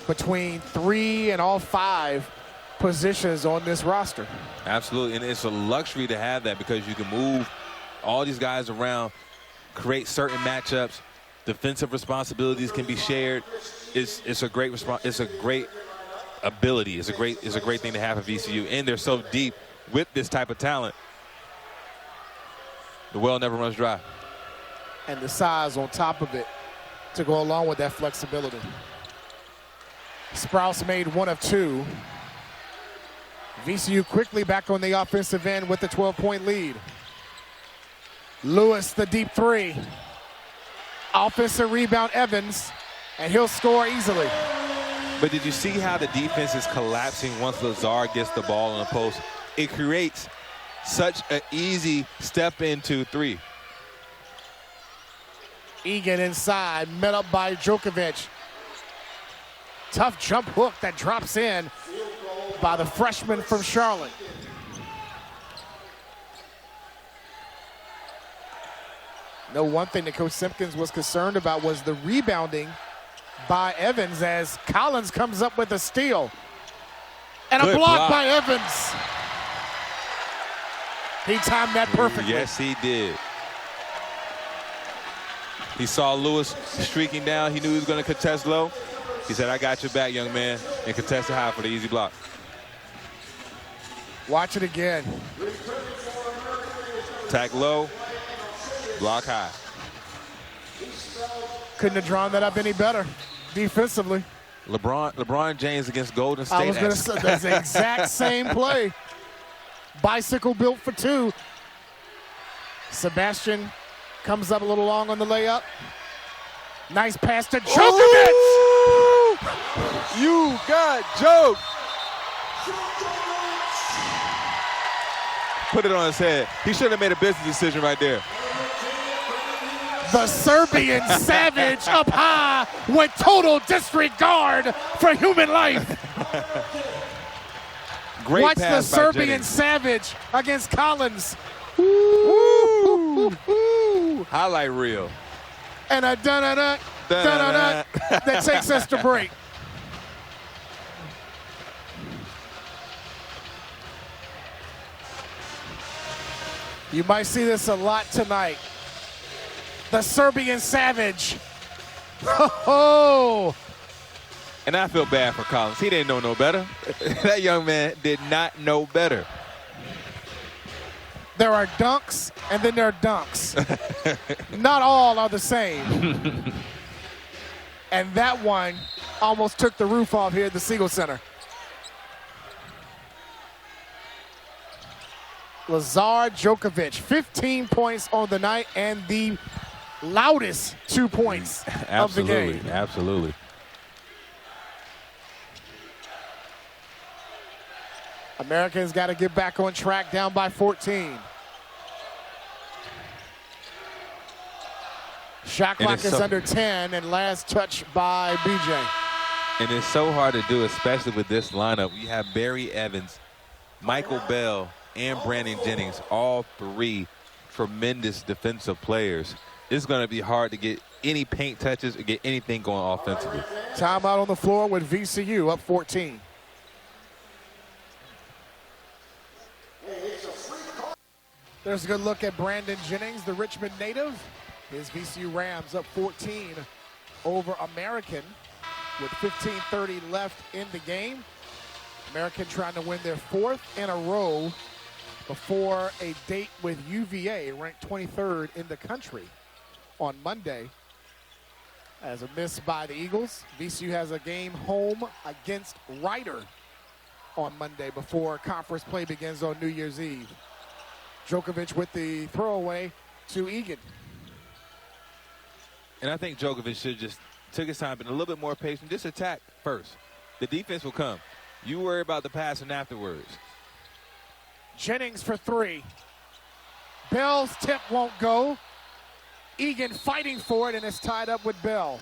between 3 and all 5 positions on this roster. Absolutely, and it's a luxury to have that, because you can move all these guys around, create certain matchups, defensive responsibilities can be shared. It's a great ability. It's a great thing to have at VCU, and they're so deep with this type of talent. The well never runs dry. And the size on top of it to go along with that flexibility. Sprouse made 1 of 2. VCU quickly back on the offensive end with the 12-point lead. Lewis, the deep 3. Offensive rebound, Evans, and he'll score easily. But did you see how the defense is collapsing once Lazar gets the ball on the post? It creates such an easy step into 3. Egan inside, met up by Djokovic. Tough jump hook that drops in by the freshman from Charlotte. No, one thing that Coach Simpkins was concerned about was the rebounding by Evans as Collins comes up with a steal. And Good a block block by Evans. He timed that perfectly. Yes, he did. He saw Lewis streaking down. He knew he was going to contest low. He said, I got your back, young man, and contested high for the easy block. Watch it again. Attack low, block high. Couldn't have drawn that up any better defensively. LeBron James against Golden State. I was going to say, that's the exact same play. Bicycle built for two. Sebastian comes up a little long on the layup. Nice pass to Djokovic. You got joked. Put it on his head. He should have made a business decision right there. The Serbian savage up high with total disregard for human life. Great Watch pass the by Serbian Jennings. savage against Collins. Highlight reel. And a dun-dun-dun, dun-dun-dun that takes us to break. You might see this a lot tonight. The Serbian savage. Oh! And I feel bad for Collins. He didn't know no better. That young man did not know better. There are dunks, and then there are dunks. Not all are the same. And that one almost took the roof off here at the Siegel Center. Lazar Djokovic, 15 points on the night and the loudest 2 points of the game. Absolutely. Americans got to get back on track, down by 14. Shot clock is under 10, and last touch by BJ. And it's so hard to do, especially with this lineup. You have Barry Evans, Michael Bell, and Brandon Jennings, all three tremendous defensive players. It's going to be hard to get any paint touches or get anything going offensively. Timeout on the floor with VCU up 14. There's a good look at Brandon Jennings, the Richmond native. His VCU Rams up 14 over American with 15:30 left in the game. American trying to win their fourth in a row before a date with UVA, ranked 23rd in the country, on Monday. As a miss by the Eagles, VCU has a game home against Rider on Monday before conference play begins on New Year's Eve. Djokovic with the throwaway to Egan. And I think Djokovic should just took his time, been a little bit more patient. Just attack first. The defense will come. You worry about the passing afterwards. Jennings for three. Bell's tip won't go. Egan fighting for it, and it's tied up with Bell.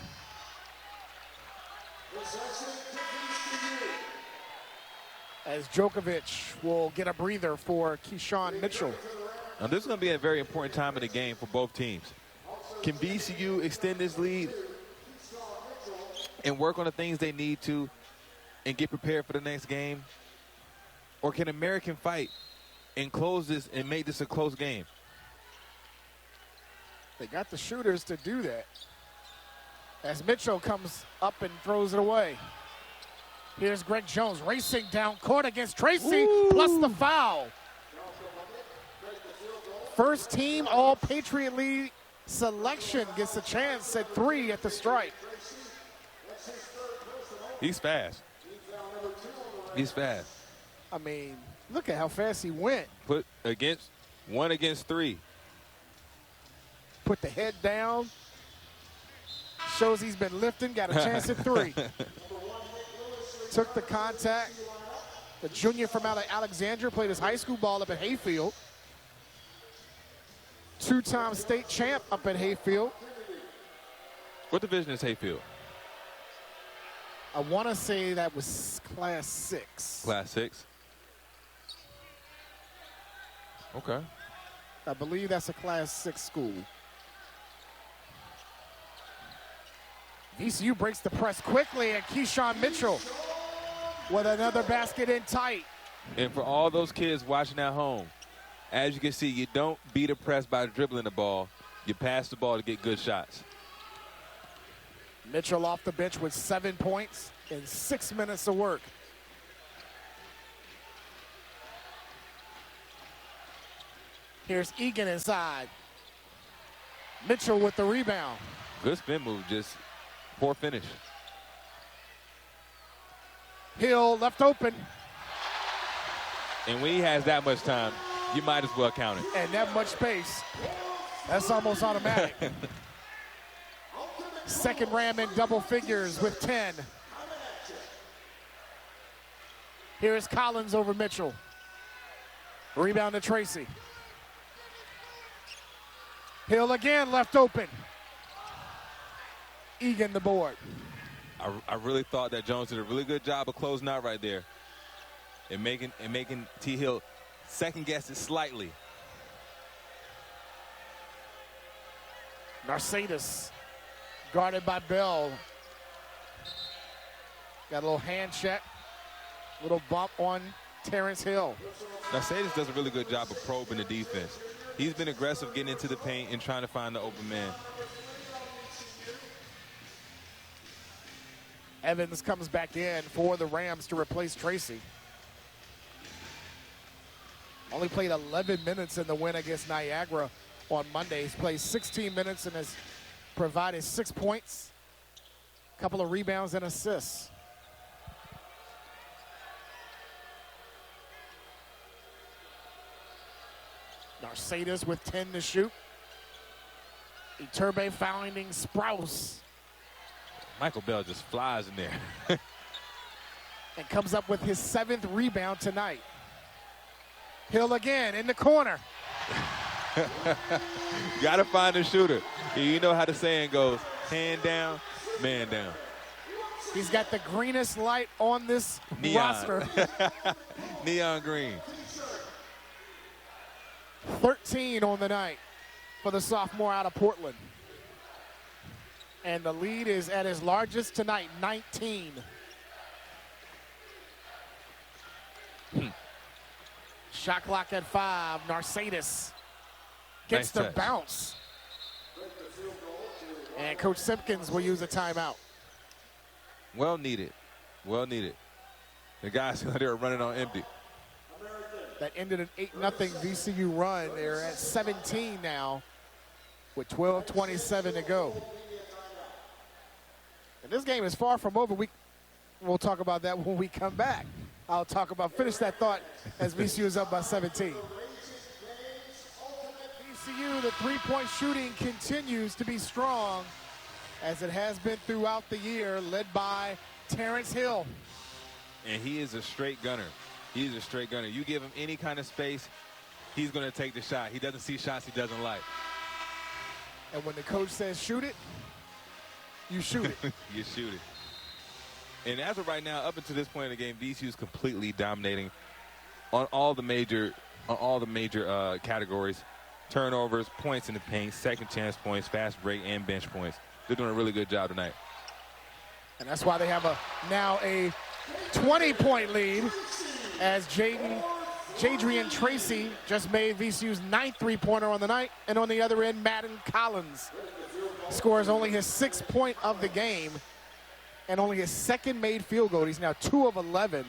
As Djokovic will get a breather for Keyshawn Mitchell. Now, this is going to be a very important time of the game for both teams. Can VCU extend this lead and work on the things they need to and get prepared for the next game? Or can American fight and close this and make this a close game? They got the shooters to do that. As Mitchell comes up and throws it away. Here's Greg Jones racing down court against Tracy, plus the foul. First team All-Patriot League selection gets a chance at three at the stripe. He's fast. He's fast. I mean, look at how fast he went. Put against one against three. Put the head down. Shows he's been lifting, got a chance at three. Took the contact. The junior from out of Alexandria played his high school ball up at Hayfield. Two-time state champ up at Hayfield. What division is Hayfield? I want to say that was Class 6. Class 6. Okay. I believe that's a Class 6 school. VCU breaks the press quickly, and Keyshawn Mitchell with another basket in tight. And for all those kids watching at home, as you can see, you don't beat a press by dribbling the ball. You pass the ball to get good shots. Mitchell off the bench with 7 points in 6 minutes of work. Here's Egan inside. Mitchell with the rebound. Good spin move, just poor finish. Hill left open. And when he has that much time, you might as well count it. And that much space, that's almost automatic. Second ram in double figures with 10. Here's Collins over Mitchell. Rebound to Tracy. Hill again left open. Egan the board. I really thought that Jones did a really good job of closing out right there and making T. Hill second guess it slightly. Narcisus guarded by Bell. Got a little hand check. Little bump on Terrence Hill. Narcisus does a really good job of probing the defense. He's been aggressive getting into the paint and trying to find the open man. Evans comes back in for the Rams to replace Tracy. Only played 11 minutes in the win against Niagara on Monday. He's played 16 minutes and has provided 6 points, a couple of rebounds and assists. Narcisus with 10 to shoot. Iturbe finding Sprouse. Michael Bell just flies in there. And comes up with his 7th rebound tonight. Hill again in the corner. Got to find a shooter. You know how the saying goes, hand down, man down. He's got the greenest light on this roster. Neon green. 13 on the night for the sophomore out of Portland. And the lead is at its largest tonight, 19. Shot clock at 5. Narcisus gets the bounce. And Coach Simpkins will use a timeout. Well needed. Well needed. The guys out there are running on empty. That ended an 8-0 VCU run. They're at 17 now with 12:27 to go. And this game is far from over. We'll talk about that when we come back. I'll finish that thought as VCU is up by 17. VCU, the three-point shooting continues to be strong as it has been throughout the year, led by Terrence Hill. And he is a straight gunner. He's a straight gunner. You give him any kind of space, he's going to take the shot. He doesn't see shots he doesn't like. And when the coach says shoot it, you shoot it. You shoot it. And as of right now, up until this point in the game, VCU is completely dominating on all the major categories: turnovers, points in the paint, second chance points, fast break, and bench points. They're doing a really good job tonight. And that's why they have now a 20-point lead as Jadrian Tracy just made VCU's 9th three-pointer on the night. And on the other end, Madden Collins scores only his 6th point of the game and only his 2nd made field goal. He's now 2 of 11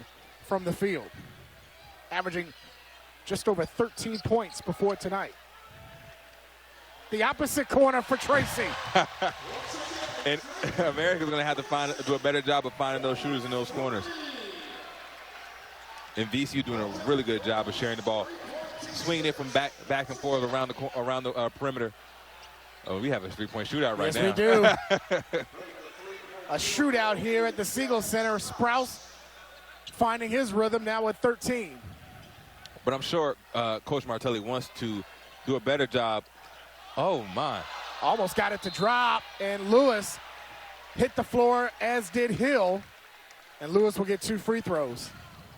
from the field, averaging just over 13 points before tonight. The opposite corner for Tracy. And America's going to have to do a better job of finding those shooters in those corners. And VCU doing a really good job of sharing the ball, swinging it from back and forth around the perimeter. Oh, we have a three-point shootout right now. Yes, we do. A shootout here at the Siegel Center. Sprouse finding his rhythm now with 13. But I'm sure Coach Martelli wants to do a better job. Oh, my. Almost got it to drop, and Lewis hit the floor, as did Hill. And Lewis will get 2 free throws.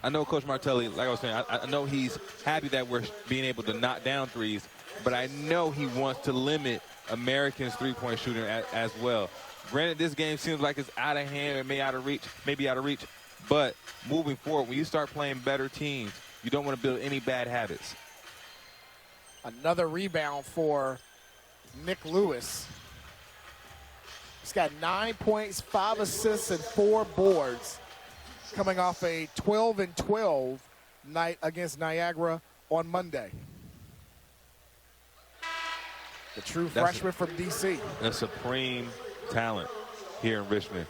I know Coach Martelli, like I was saying, I know he's happy that we're being able to knock down threes, but I know he wants to limit Americans' three-point shooting as well. Granted, this game seems like it's out of hand and maybe out of reach. But moving forward, when you start playing better teams, you don't want to build any bad habits. Another rebound for Nick Lewis. He's got 9 points, 5 assists, and 4 boards, coming off a 12-12 night against Niagara on Monday. The true freshman from D.C. A supreme talent here in Richmond.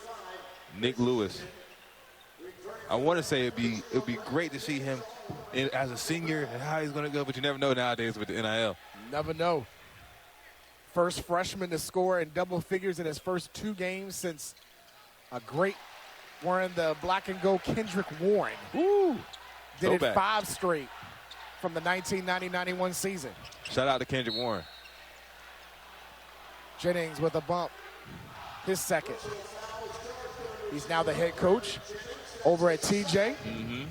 Nick Lewis. I want to say it'd be great to see him as a senior and how he's going to go, but you never know nowadays with the NIL. Never know. First freshman to score in double figures in his first 2 games since a great wearing the black and gold Kendrick Warren. Woo! Did it 5 straight from the 1990-91 season. Shout out to Kendrick Warren. Jennings with a bump, his second. He's now the head coach over at TJ. Mm-hmm.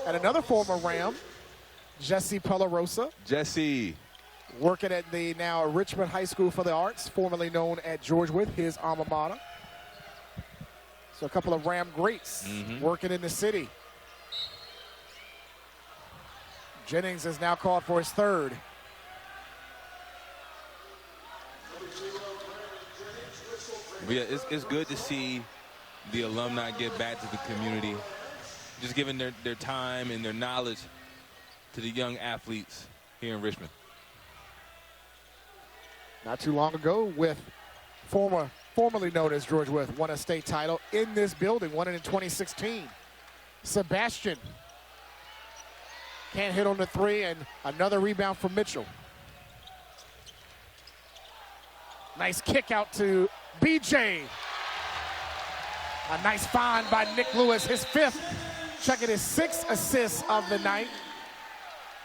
And another former Ram, Jesse Pellarosa. Jesse. Working at the now Richmond High School for the Arts, formerly known at George Wood, his alma mater. So a couple of Ram greats working in the city. Jennings is now called for his third. But yeah, it's good to see the alumni get back to the community, just giving their time and their knowledge to the young athletes here in Richmond. Not too long ago, with formerly known as George Wythe, won a state title in this building, won it in 2016. Sebastian can't hit on the 3, and another rebound from Mitchell. Nice kick out to BJ. A nice find by Nick Lewis, his 5th. Checking his 6th assists of the night.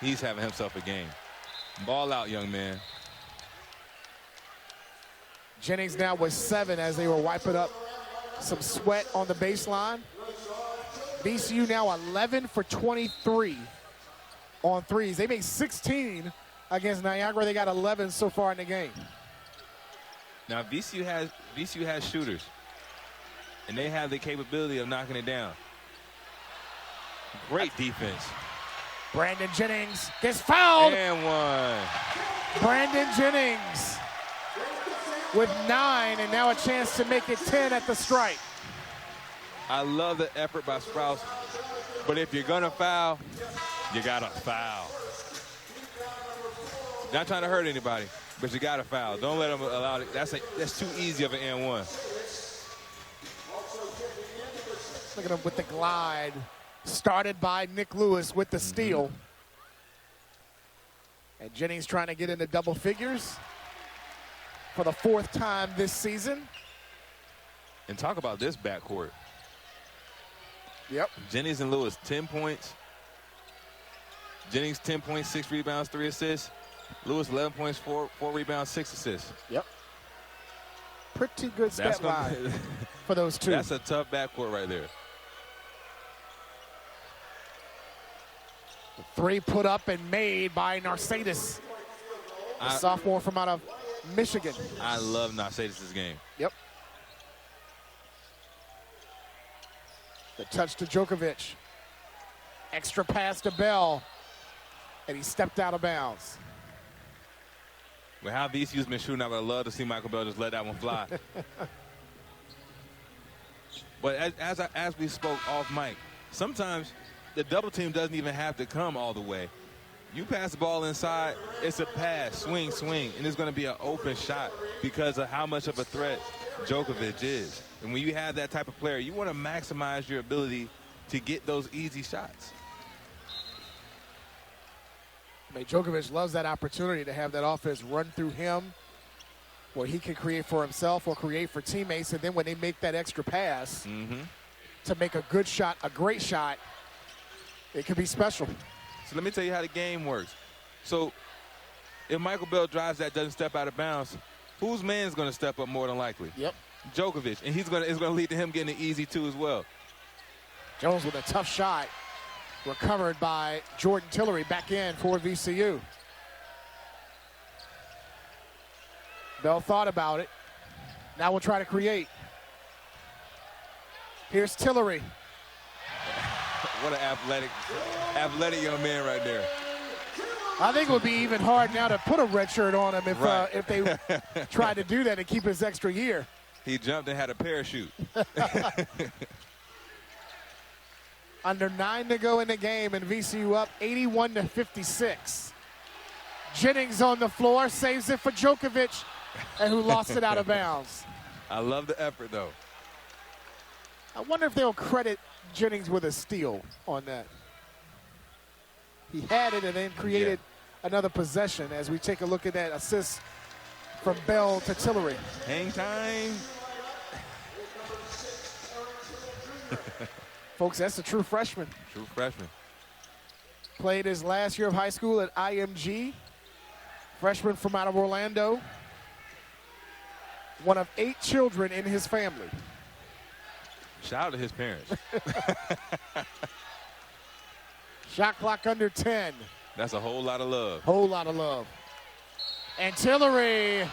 He's having himself a game. Ball out, young man. Jennings now with 7 as they were wiping up some sweat on the baseline. VCU now 11 for 23 on threes. They made 16 against Niagara. They got 11 so far in the game. Now VCU has shooters, and they have the capability of knocking it down. Great defense. Brandon Jennings gets fouled. And 1. Brandon Jennings with 9, and now a chance to make it 10 at the strike. I love the effort by Sprouse, but if you're gonna foul, you gotta foul. Not trying to hurt anybody, but you gotta foul. Don't let them allow it. That's too easy of an N1. Look at him with the glide. Started by Nick Lewis with the steal. And Jennings trying to get into double figures for the 4th time this season. And talk about this backcourt. Yep. Jennings and Lewis, 10 points. Jennings, 10 points, 6 rebounds, 3 assists. Lewis, 11 points, 4 rebounds, 6 assists. Yep. Pretty good stat line for those 2. That's a tough backcourt right there. 3 put up and made by Narcisus, the sophomore from out of Michigan. I love Narcisus' game. Yep. The touch to Djokovic. Extra pass to Bell. And he stepped out of bounds. Well, how VCU's been shooting, I would love to see Michael Bell just let that one fly. But as we spoke off mic, sometimes the double team doesn't even have to come all the way. You pass the ball inside, it's a pass, swing, and it's going to be an open shot because of how much of a threat Djokovic is. And when you have that type of player, you want to maximize your ability to get those easy shots. I mean, Djokovic loves that opportunity to have that offense run through him where he can create for himself or create for teammates, and then when they make that extra pass to make a good shot, a great shot, it could be special. So let me tell you how the game works. So if Michael Bell drives that, doesn't step out of bounds, whose man is going to step up more than likely? Yep. Djokovic, and it's going to lead to him getting an easy 2 as well. Jones with a tough shot, recovered by Jordan Tillery, back in for VCU. Bell thought about it. Now we'll try to create. Here's Tillery. What an athletic young man right there. I think it would be even hard now to put a red shirt on him if they tried to do that and keep his extra year. He jumped and had a parachute. Under 9 to go in the game, and VCU up 81-56. Jennings on the floor, saves it for Djokovic, and who lost it out of bounds. I love the effort, though. I wonder if they'll credit Jennings with a steal on that. He had it and then created another possession as we take a look at that assist from Bell to Tillery. Hang time. Folks, that's a true freshman. True freshman. Played his last year of high school at IMG. Freshman from out of Orlando. One of 8 children in his family. Shout out to his parents. Shot clock under 10. That's a whole lot of love. Whole lot of love. And Tillery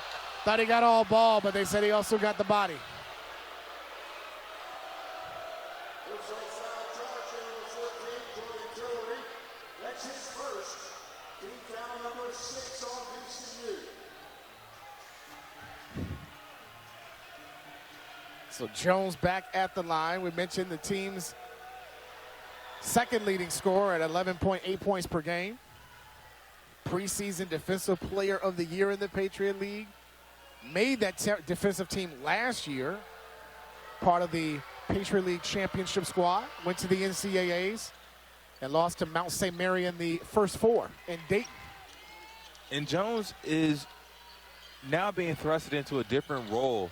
thought he got all ball, but they said he also got the body. So Jones back at the line. We mentioned the team's second leading scorer at 11.8 points per game. Preseason Defensive Player of the Year in the Patriot League. Made that defensive team last year. Part of the Patriot League championship squad. Went to the NCAAs and lost to Mount St. Mary in the first 4 in Dayton. And Jones is now being thrusted into a different role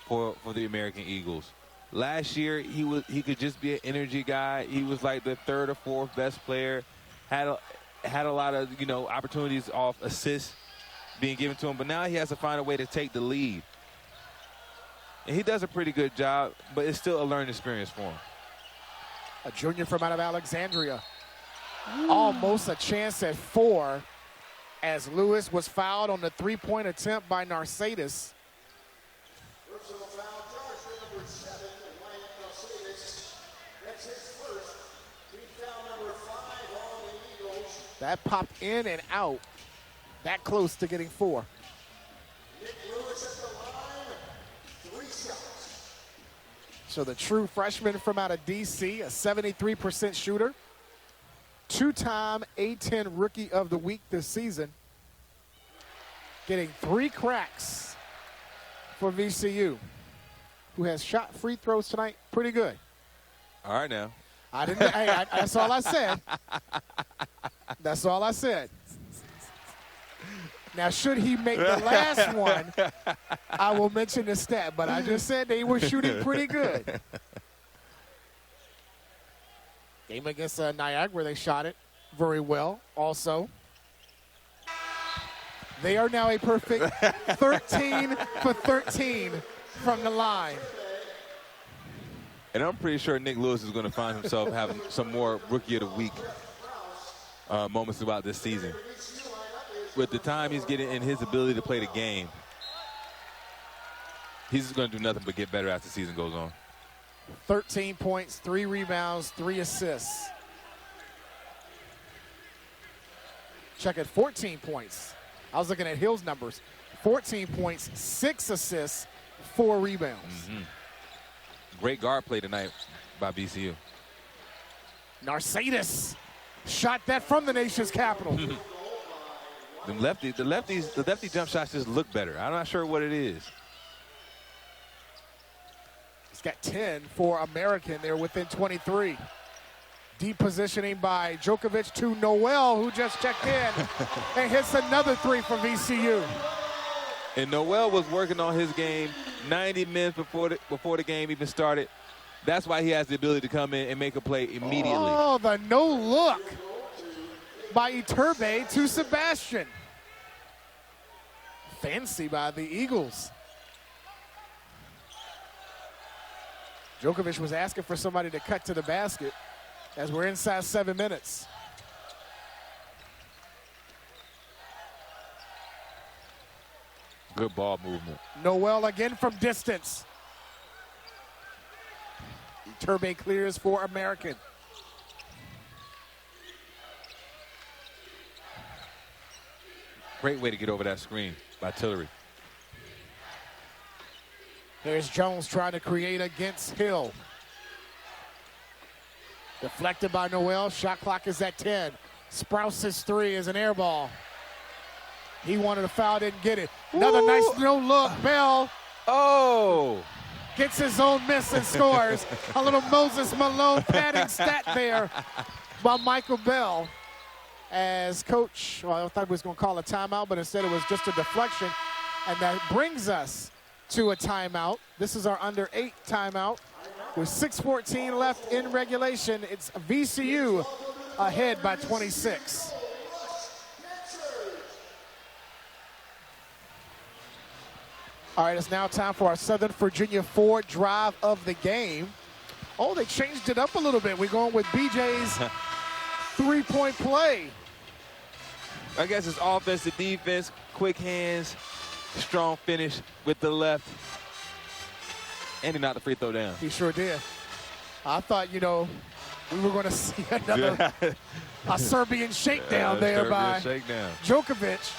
for the American Eagles. Last year, he could just be an energy guy. He was like the 3rd or 4th best player. Had a lot of opportunities off assists being given to him, but now he has to find a way to take the lead. And he does a pretty good job, but it's still a learning experience for him. A junior from out of Alexandria. Almost a chance at 4 as Lewis was fouled on the 3-point attempt by Narcisus. That popped in and out. That close to getting 4. So the true freshman from out of D.C., a 73% shooter. 2-time A-10 Rookie of the Week this season. Getting 3 cracks for VCU, who has shot free throws tonight pretty good. All right now. I didn't. That's all I said. That's all I said. Now, should he make the last one, I will mention the stat. But I just said they were shooting pretty good. Game against Niagara, they shot it very well also. They are now a perfect 13 for 13 from the line. And I'm pretty sure Nick Lewis is going to find himself having some more Rookie of the Week moments throughout this season. With the time he's getting and his ability to play the game, he's just going to do nothing but get better as the season goes on. 13 points, 3 rebounds, 3 assists. Check at 14 points. I was looking at Hill's numbers. 14 points, 6 assists, 4 rebounds. Mm-hmm. Great guard play tonight by VCU. Narcisus shot that from the nation's capital. The lefty jump shots just look better. I'm not sure what it is. He's got 10 for American. They're within 23. Deep positioning by Djokovic to Noel, who just checked in and hits another 3 for VCU. And Noel was working on his game 90 minutes before the game even started. That's why he has the ability to come in and make a play immediately. Oh, the no look by Iturbe to Sebastian. Fancy by the Eagles. Djokovic was asking for somebody to cut to the basket as we're inside 7 minutes. Good ball movement. Noel again from distance. Turbe clears for American. Great way to get over that screen by Tillery. Here's Jones trying to create against Hill. Deflected by Noel. Shot clock is at 10. Sprouse's three is an air ball. He wanted a foul, didn't get it. Another nice no look. Bell gets his own miss and scores. A little Moses Malone padding stat there by Michael Bell. As coach, well, I thought he was going to call a timeout, but instead it was just a deflection. And that brings us to a timeout. This is our under 8 timeout. With 6:14 left in regulation, it's VCU ahead by 26. All right, it's now time for our Southern Virginia 4 drive of the game. Oh, they changed it up a little bit. We're going with BJ's three-point play. I guess it's offense to defense, quick hands, strong finish with the left. And he knocked the free throw down. He sure did. I thought, you know, we were going to see another a Serbian shakedown there by Djokovic.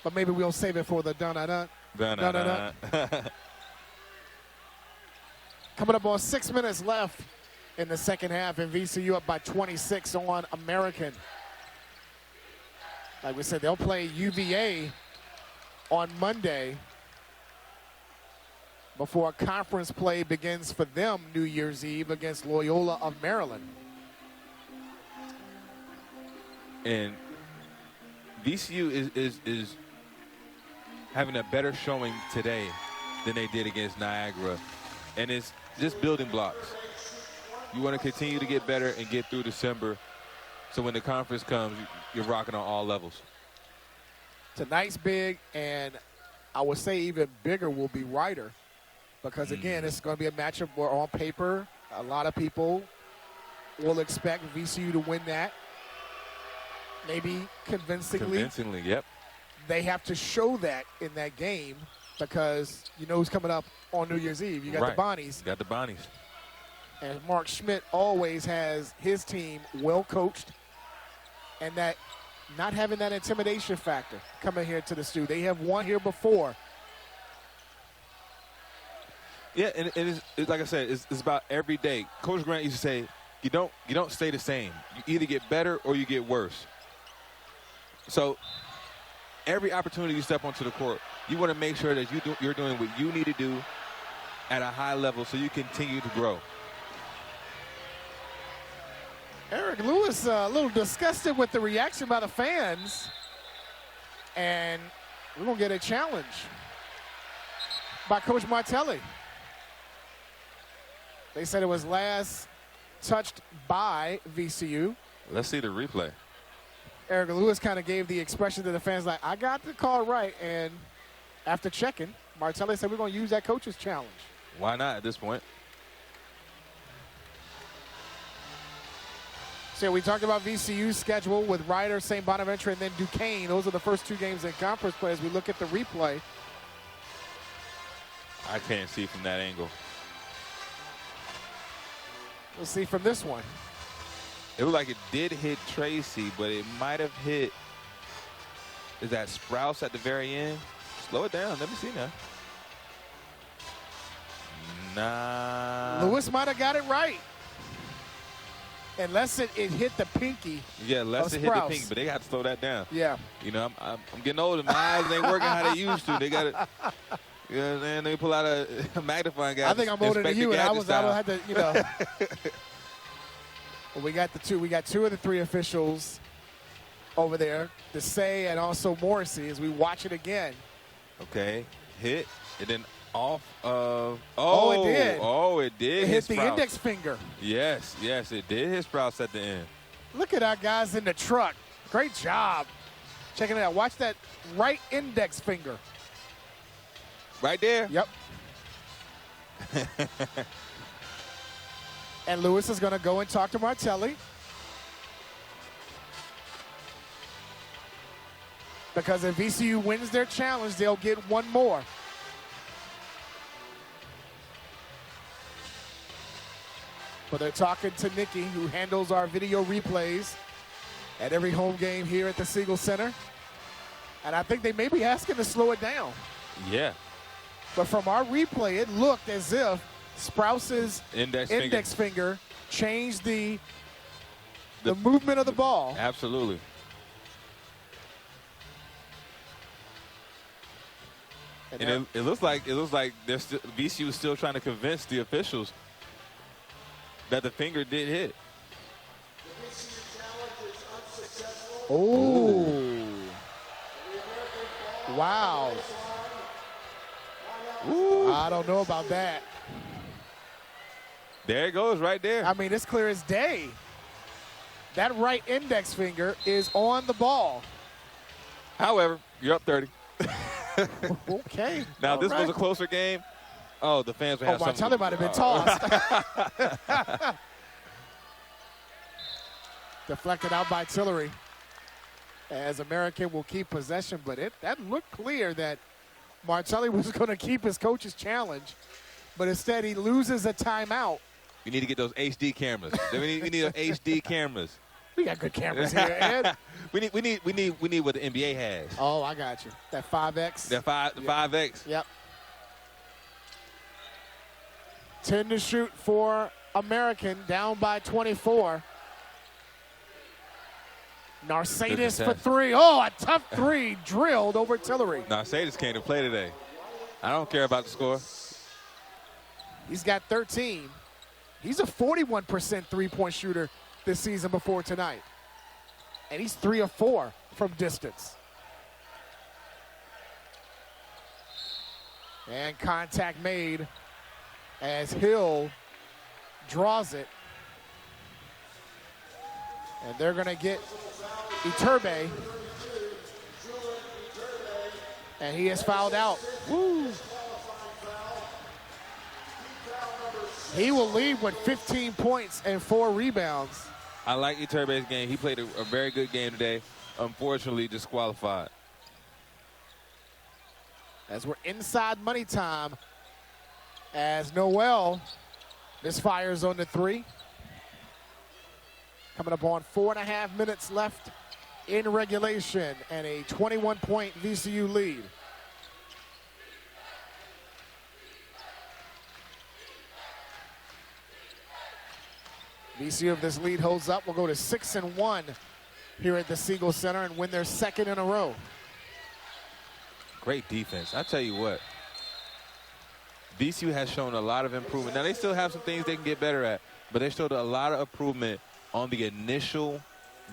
But maybe we'll save it for the dun-dun-dun. Dun-dun-dun. Coming up on 6 minutes left in the second half, and VCU up by 26 on American. Like we said, they'll play UVA on Monday before a conference play begins for them New Year's Eve against Loyola of Maryland. And VCU is having a better showing today than they did against Niagara. And it's just building blocks. You want to continue to get better and get through December, so when the conference comes, you're rocking on all levels. Tonight's big, and I would say even bigger will be Ryder. Because, again, it's going to be a matchup where on paper, a lot of people will expect VCU to win that. Maybe convincingly. Convincingly, yep. They have to show that in that game because you know who's coming up on New Year's Eve. You got the Bonnies. You got the Bonnies. And Mark Schmidt always has his team well coached, and that not having that intimidation factor coming here to the stew. They have won here before. Yeah, and it's like I said, it's about every day. Coach Grant used to say, you don't stay the same. You either get better or you get worse. So every opportunity you step onto the court, you want to make sure that you're doing what you need to do at a high level so you continue to grow. Eric Lewis a little disgusted with the reaction by the fans. And we're going to get a challenge by Coach Martelli. They said it was last touched by VCU. Let's see the replay. Eric Lewis kind of gave the expression to the fans like, I got the call right. And after checking, Martelli said we're going to use that coach's challenge. Why not at this point? So we talked about VCU's schedule with Ryder, St. Bonaventure, and then Duquesne. Those are the first 2 games in conference play. As we look at the replay, I can't see from that angle. we'll see from this one. It looked like it did hit Tracy, but it might have hit. Is that Sprouse at the very end? Slow it down. Let me see now. Nah. Lewis might have got it right. Unless it hit the pinky. Yeah, unless it hit the pinky, but they got to slow that down. Yeah. You know, I'm getting older. My eyes ain't working how they used to. They got to, you know what I'm saying? They pull out a magnifying glass. I think I'm older than you, and I had to, you know. Well, we got 2 of the 3 officials over there, Desai and also Morrissey, as we watch it again. Okay, hit, and then off of, it did. Oh, it did. It hit the Sprouse. index finger. Yes, it did hit Sprouse at the end. Look at our guys in the truck. Great job. Checking it out. Watch that right index finger. Right there? Yep. And Lewis is going to go and talk to Martelli. Because if VCU wins their challenge, they'll get one more. But they're talking to Nikki, who handles our video replays at every home game here at the Siegel Center. And I think they may be asking to slow it down. Yeah. But from our replay, it looked as if Sprouse's index finger changed the movement of the ball. Absolutely. And it looks like VCU is still trying to convince the officials that the finger did hit. Oh. Wow. Ooh. I don't know about that. There it goes right there. I mean, it's clear as day. That right index finger is on the ball. However, you're up 30. Okay. Now, All this right. was a closer game. Oh, the fans would have something. Martelli might have been tossed. Deflected out by Tillery. As American will keep possession, but that looked clear that Martelli was going to keep his coach's challenge, but instead he loses a timeout. We need to get those HD cameras. we need HD cameras. We got good cameras here, Ed. we need what the NBA has. Oh, I got you. That 5X. That 5X. Yep. 10 to shoot for American, down by 24. Narcidas for three. Oh, a tough three drilled over Tillery. Narcidas came to play today. I don't care about the score. He's got 13. He's a 41% three-point shooter this season before tonight. And he's 3 of 4 from distance. And contact made as Hill draws it. And they're going to get Iturbe. And he is fouled out. Woo. He will leave with 15 points and 4 rebounds. I like Iturbe's game. He played a very good game today. Unfortunately, disqualified. As we're inside money time, as Noel misfires on the 3. Coming up on 4.5 minutes left in regulation and a 21-point VCU lead. VCU, if this lead holds up, will go to 6-1 here at the Siegel Center and win their second in a row. Great defense. I tell you what, VCU has shown a lot of improvement. Now, they still have some things they can get better at, but they showed a lot of improvement on the initial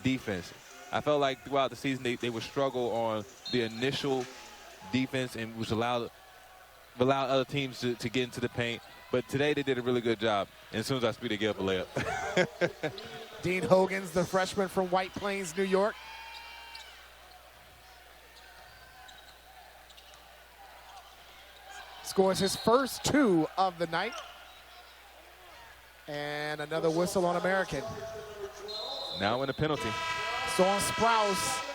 defense. I felt like throughout the season they would struggle on the initial defense, and which allowed other teams to get into the paint. But today they did a really good job. And as soon as I speed, they give up a layup. Dean Hogan's the freshman from White Plains, New York. Scores his first 2 of the night. And another whistle on American. Now in a penalty. So on Sprouse,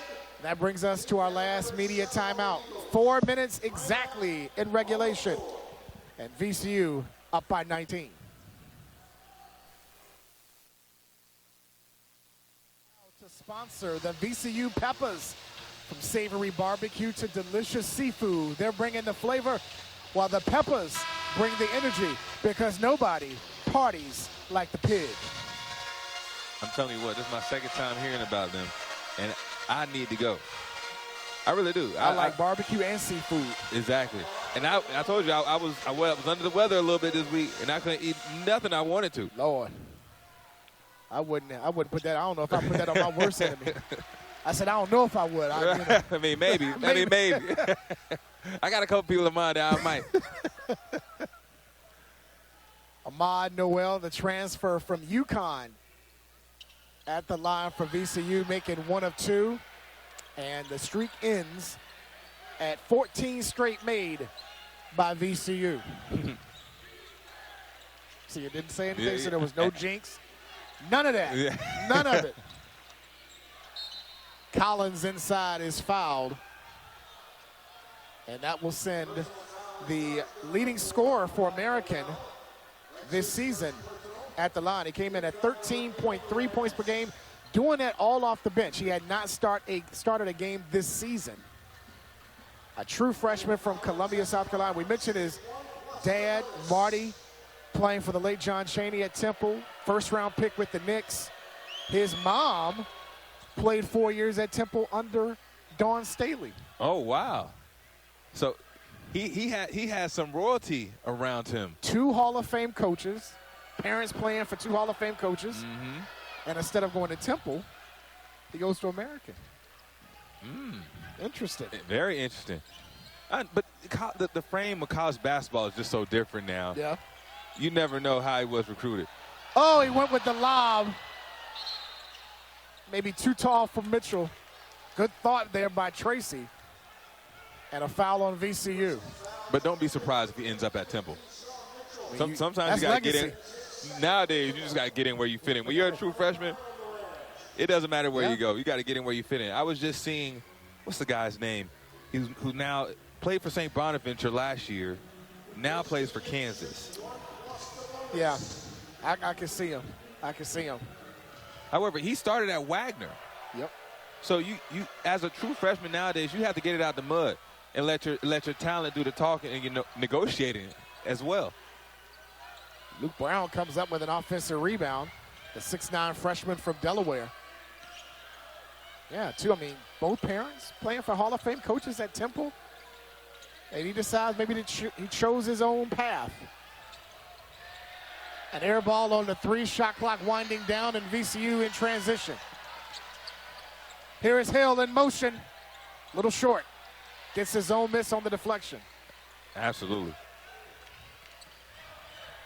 that brings us to our last media timeout. 4 minutes exactly in regulation. And VCU up by 19. To sponsor the VCU Peppers. From savory barbecue to delicious seafood, they're bringing the flavor while the Peppers bring the energy, because nobody parties like the Pig. I'm telling you what, this is my second time hearing about them, and I need to go. I really do. I like barbecue and seafood. Exactly. And I told you I was under the weather a little bit this week, and I couldn't eat nothing I wanted to. Lord, I wouldn't put that. I don't know if I put that on my worst enemy. I said I don't know if I would. I mean, maybe. Maybe. I got a couple people in mind that I might. Ahmad Noel, the transfer from UConn, at the line for VCU, making 1 of 2. And the streak ends at 14 straight made by VCU. See, you didn't say anything, so there was no jinx. None of that. Yeah. None of it. Collins inside is fouled. And that will send the leading scorer for American this season at the line. He came in at 13.3 points per game, doing that all off the bench. He had not started a game this season. A true freshman from Columbia, South Carolina. We mentioned his dad, Marty, playing for the late John Chaney at Temple, first-round pick with the Knicks. His mom played 4 years at Temple under Dawn Staley. Oh, wow. So he had some royalty around him. 2 Hall of Fame coaches, parents playing for 2 Hall of Fame coaches. Mm-hmm. And instead of going to Temple, he goes to American. Interesting. Very interesting. But the frame of college basketball is just so different now. Yeah. You never know how he was recruited. Oh, he went with the lob. Maybe too tall for Mitchell. Good thought there by Tracy. And a foul on VCU. But don't be surprised if he ends up at Temple. Sometimes you got to get in. Nowadays, you just got to get in where you fit in. When you're a true freshman, it doesn't matter where you go. You got to get in where you fit in. I was just seeing, what's the guy's name? Who now played for St. Bonaventure last year, now plays for Kansas. Yeah, I can see him. I can see him. However, he started at Wagner. Yep. So you as a true freshman nowadays, you have to get it out the mud and let your talent do the talking and negotiating as well. Luke Brown comes up with an offensive rebound. The 6'9" freshman from Delaware. Yeah, both parents playing for Hall of Fame coaches at Temple. And he decides maybe he chose his own path. An air ball on the 3, shot clock winding down, and VCU in transition. Here is Hill in motion. Little short. Gets his own miss on the deflection. Absolutely.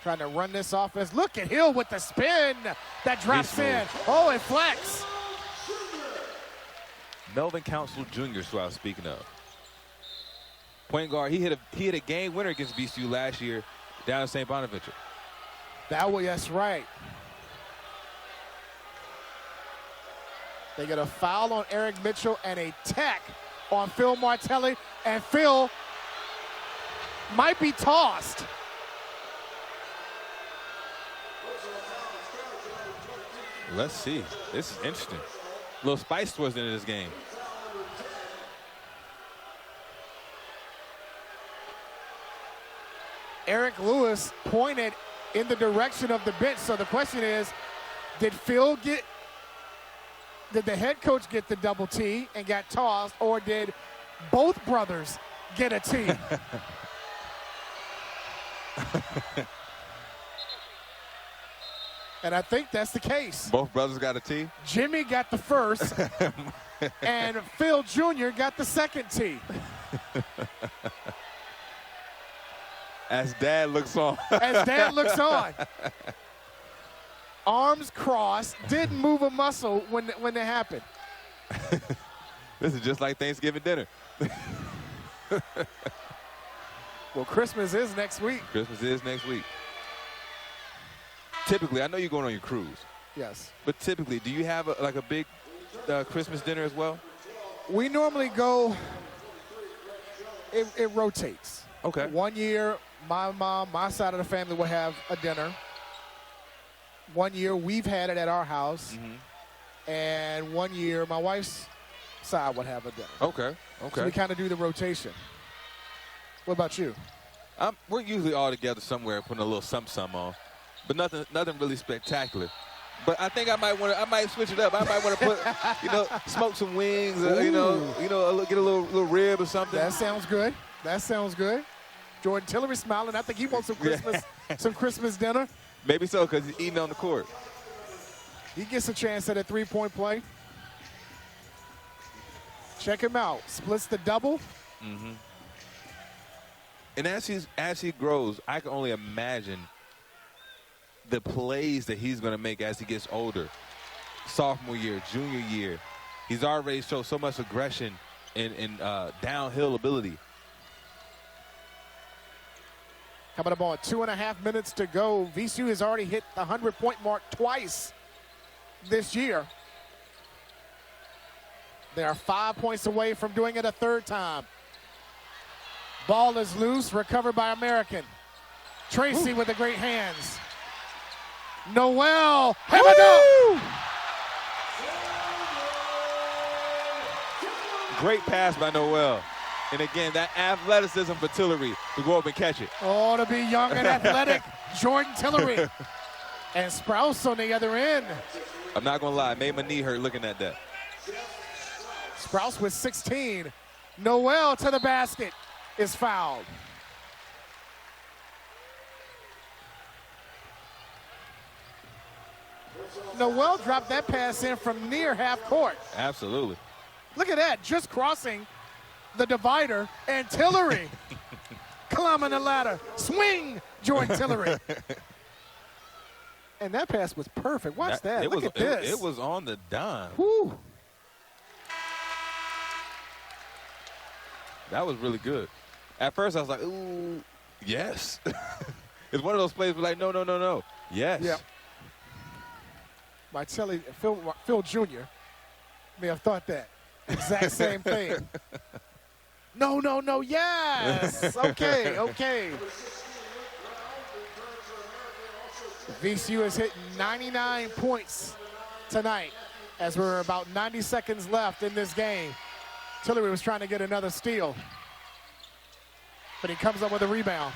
Trying to run this offense. Look at Hill with the spin that drops in. Oh, it flex. Melvin Council Jr. is who I was speaking of. Point guard, he hit a game winner against VCU last year down in St. Bonaventure. That's right. They get a foul on Eric Mitchell and a tech on Phil Martelli, and Phil might be tossed. Let's see. This is interesting. A little spice towards the end of this game. Eric Lewis pointed in the direction of the bench. So the question is, did the head coach get the double T and got tossed, or did both brothers get a T? And I think that's the case. Both brothers got a T? Jimmy got the first, and Phil Jr. got the second T. As Dad looks on. As Dad looks on. Arms crossed, didn't move a muscle when it happened. This is just like Thanksgiving dinner. Well, Christmas is next week. Christmas is next week. Typically, I know you're going on your cruise. Yes. But typically, do you have a big Christmas dinner as well? We normally go, it rotates. Okay. 1 year, my mom, my side of the family will have a dinner. 1 year, we've had it at our house. Mm-hmm. And 1 year, my wife's side would have a dinner. Okay. So we kind of do the rotation. What about you? We're usually all together somewhere putting a little something on. But nothing really spectacular. But I think I might switch it up. I might want to put, smoke some wings, get a little rib or something. That sounds good. Jordan Tillery smiling. I think he wants some Christmas dinner. Maybe so, because he's eating on the court. He gets a chance at a three-point play. Check him out. Splits the double. Mm-hmm. And as he grows, I can only imagine the plays that he's going to make as he gets older. Sophomore year, junior year. He's already shown so much aggression and downhill ability. Coming up on 2.5 minutes to go. VCU has already hit the 100-point mark twice this year. They are 5 points away from doing it a third time. Ball is loose, recovered by American. Tracy with the great hands. Noel, have a dunk! Great pass by Noel. And again, that athleticism for Tillery to go up and catch it. Oh, to be young and athletic, Jordan Tillery. And Sprouse on the other end. I'm not going to lie, it made my knee hurt looking at that. Sprouse with 16. Noel to the basket is fouled. Noel dropped that pass in from near half court. Absolutely. Look at that, just crossing the divider, and Tillery climbing the ladder. Swing, Jordan Tillery. And that pass was perfect. Watch that. Look at this. It was on the dime. Whew. That was really good. At first, I was like, ooh, yes. It's one of those plays where like, no, no, no, no. Yes. Yep. Phil Jr. may have thought that exact same thing. No, no, no, yes. Okay, okay. VCU has hit 99 points tonight as we're about 90 seconds left in this game. Tillery was trying to get another steal, but he comes up with a rebound.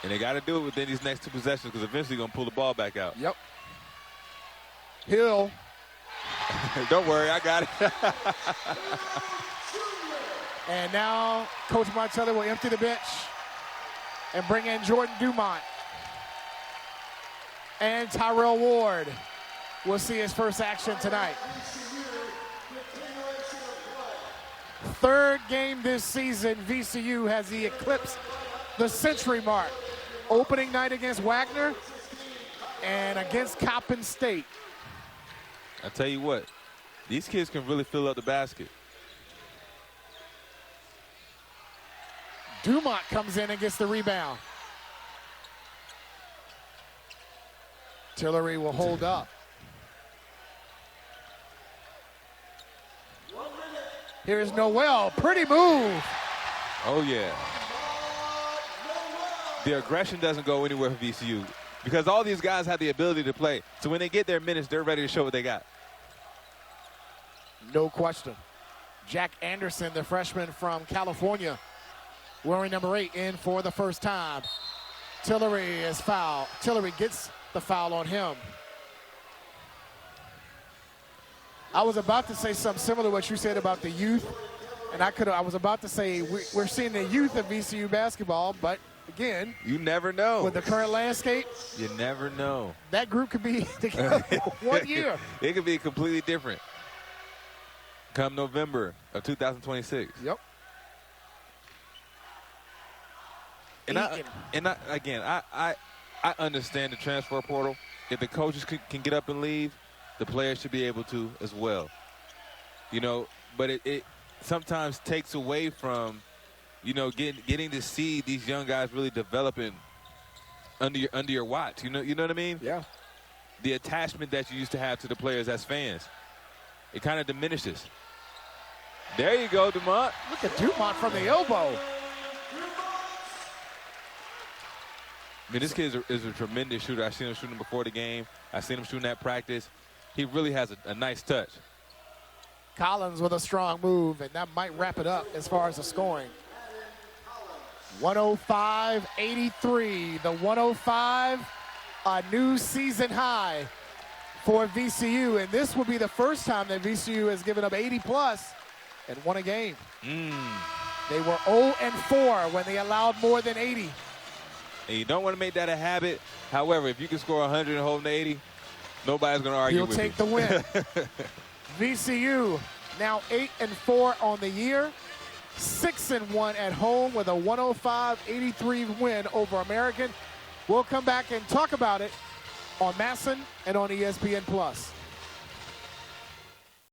And they got to do it within these next two possessions because eventually going to pull the ball back out. Yep. Hill. Don't worry, I got it. And now Coach Martelli will empty the bench and bring in Jordan Dumont. And Tyrell Ward will see his first action tonight. Third game this season, VCU has eclipsed the century mark. Opening night against Wagner and against Coppin State. I tell you what, these kids can really fill up the basket. Dumont comes in and gets the rebound. Tillery will hold up. Here's Noel, pretty move. Oh, yeah. The aggression doesn't go anywhere for VCU because all these guys have the ability to play. So when they get their minutes, they're ready to show what they got. No question. Jack Anderson, the freshman from California, wearing number 8 in for the first time. Tillery is fouled. Tillery gets the foul on him. I was about to say something similar to what you said about the youth, and I was about to say we're seeing the youth of VCU basketball, but again, you never know. With the current landscape, you never know. That group could be together for 1 year. It could be completely different come November of 2026. Yep. And I understand the transfer portal. If the coaches can get up and leave, the players should be able to as well. You know, but it sometimes takes away from, you know, getting to see these young guys really developing under your watch. You know what I mean? Yeah. The attachment that you used to have to the players as fans, it kind of diminishes. There you go, Dumont. Look at Dumont from the elbow. I mean, this kid is a tremendous shooter. I've seen him shooting before the game. I've seen him shooting at practice. He really has a nice touch. Collins with a strong move, and that might wrap it up as far as the scoring. 105-83. The 105, a new season high for VCU, and this will be the first time that VCU has given up 80-plus and won a game. They were 0-4 when they allowed more than 80. And you don't want to make that a habit. However, if you can score 100 and hold 80, nobody's going to argue with you. You'll take the win. VCU now 8-4 on the year, 6-1 at home with a 105-83 win over American. We'll come back and talk about it on Masson and on ESPN+.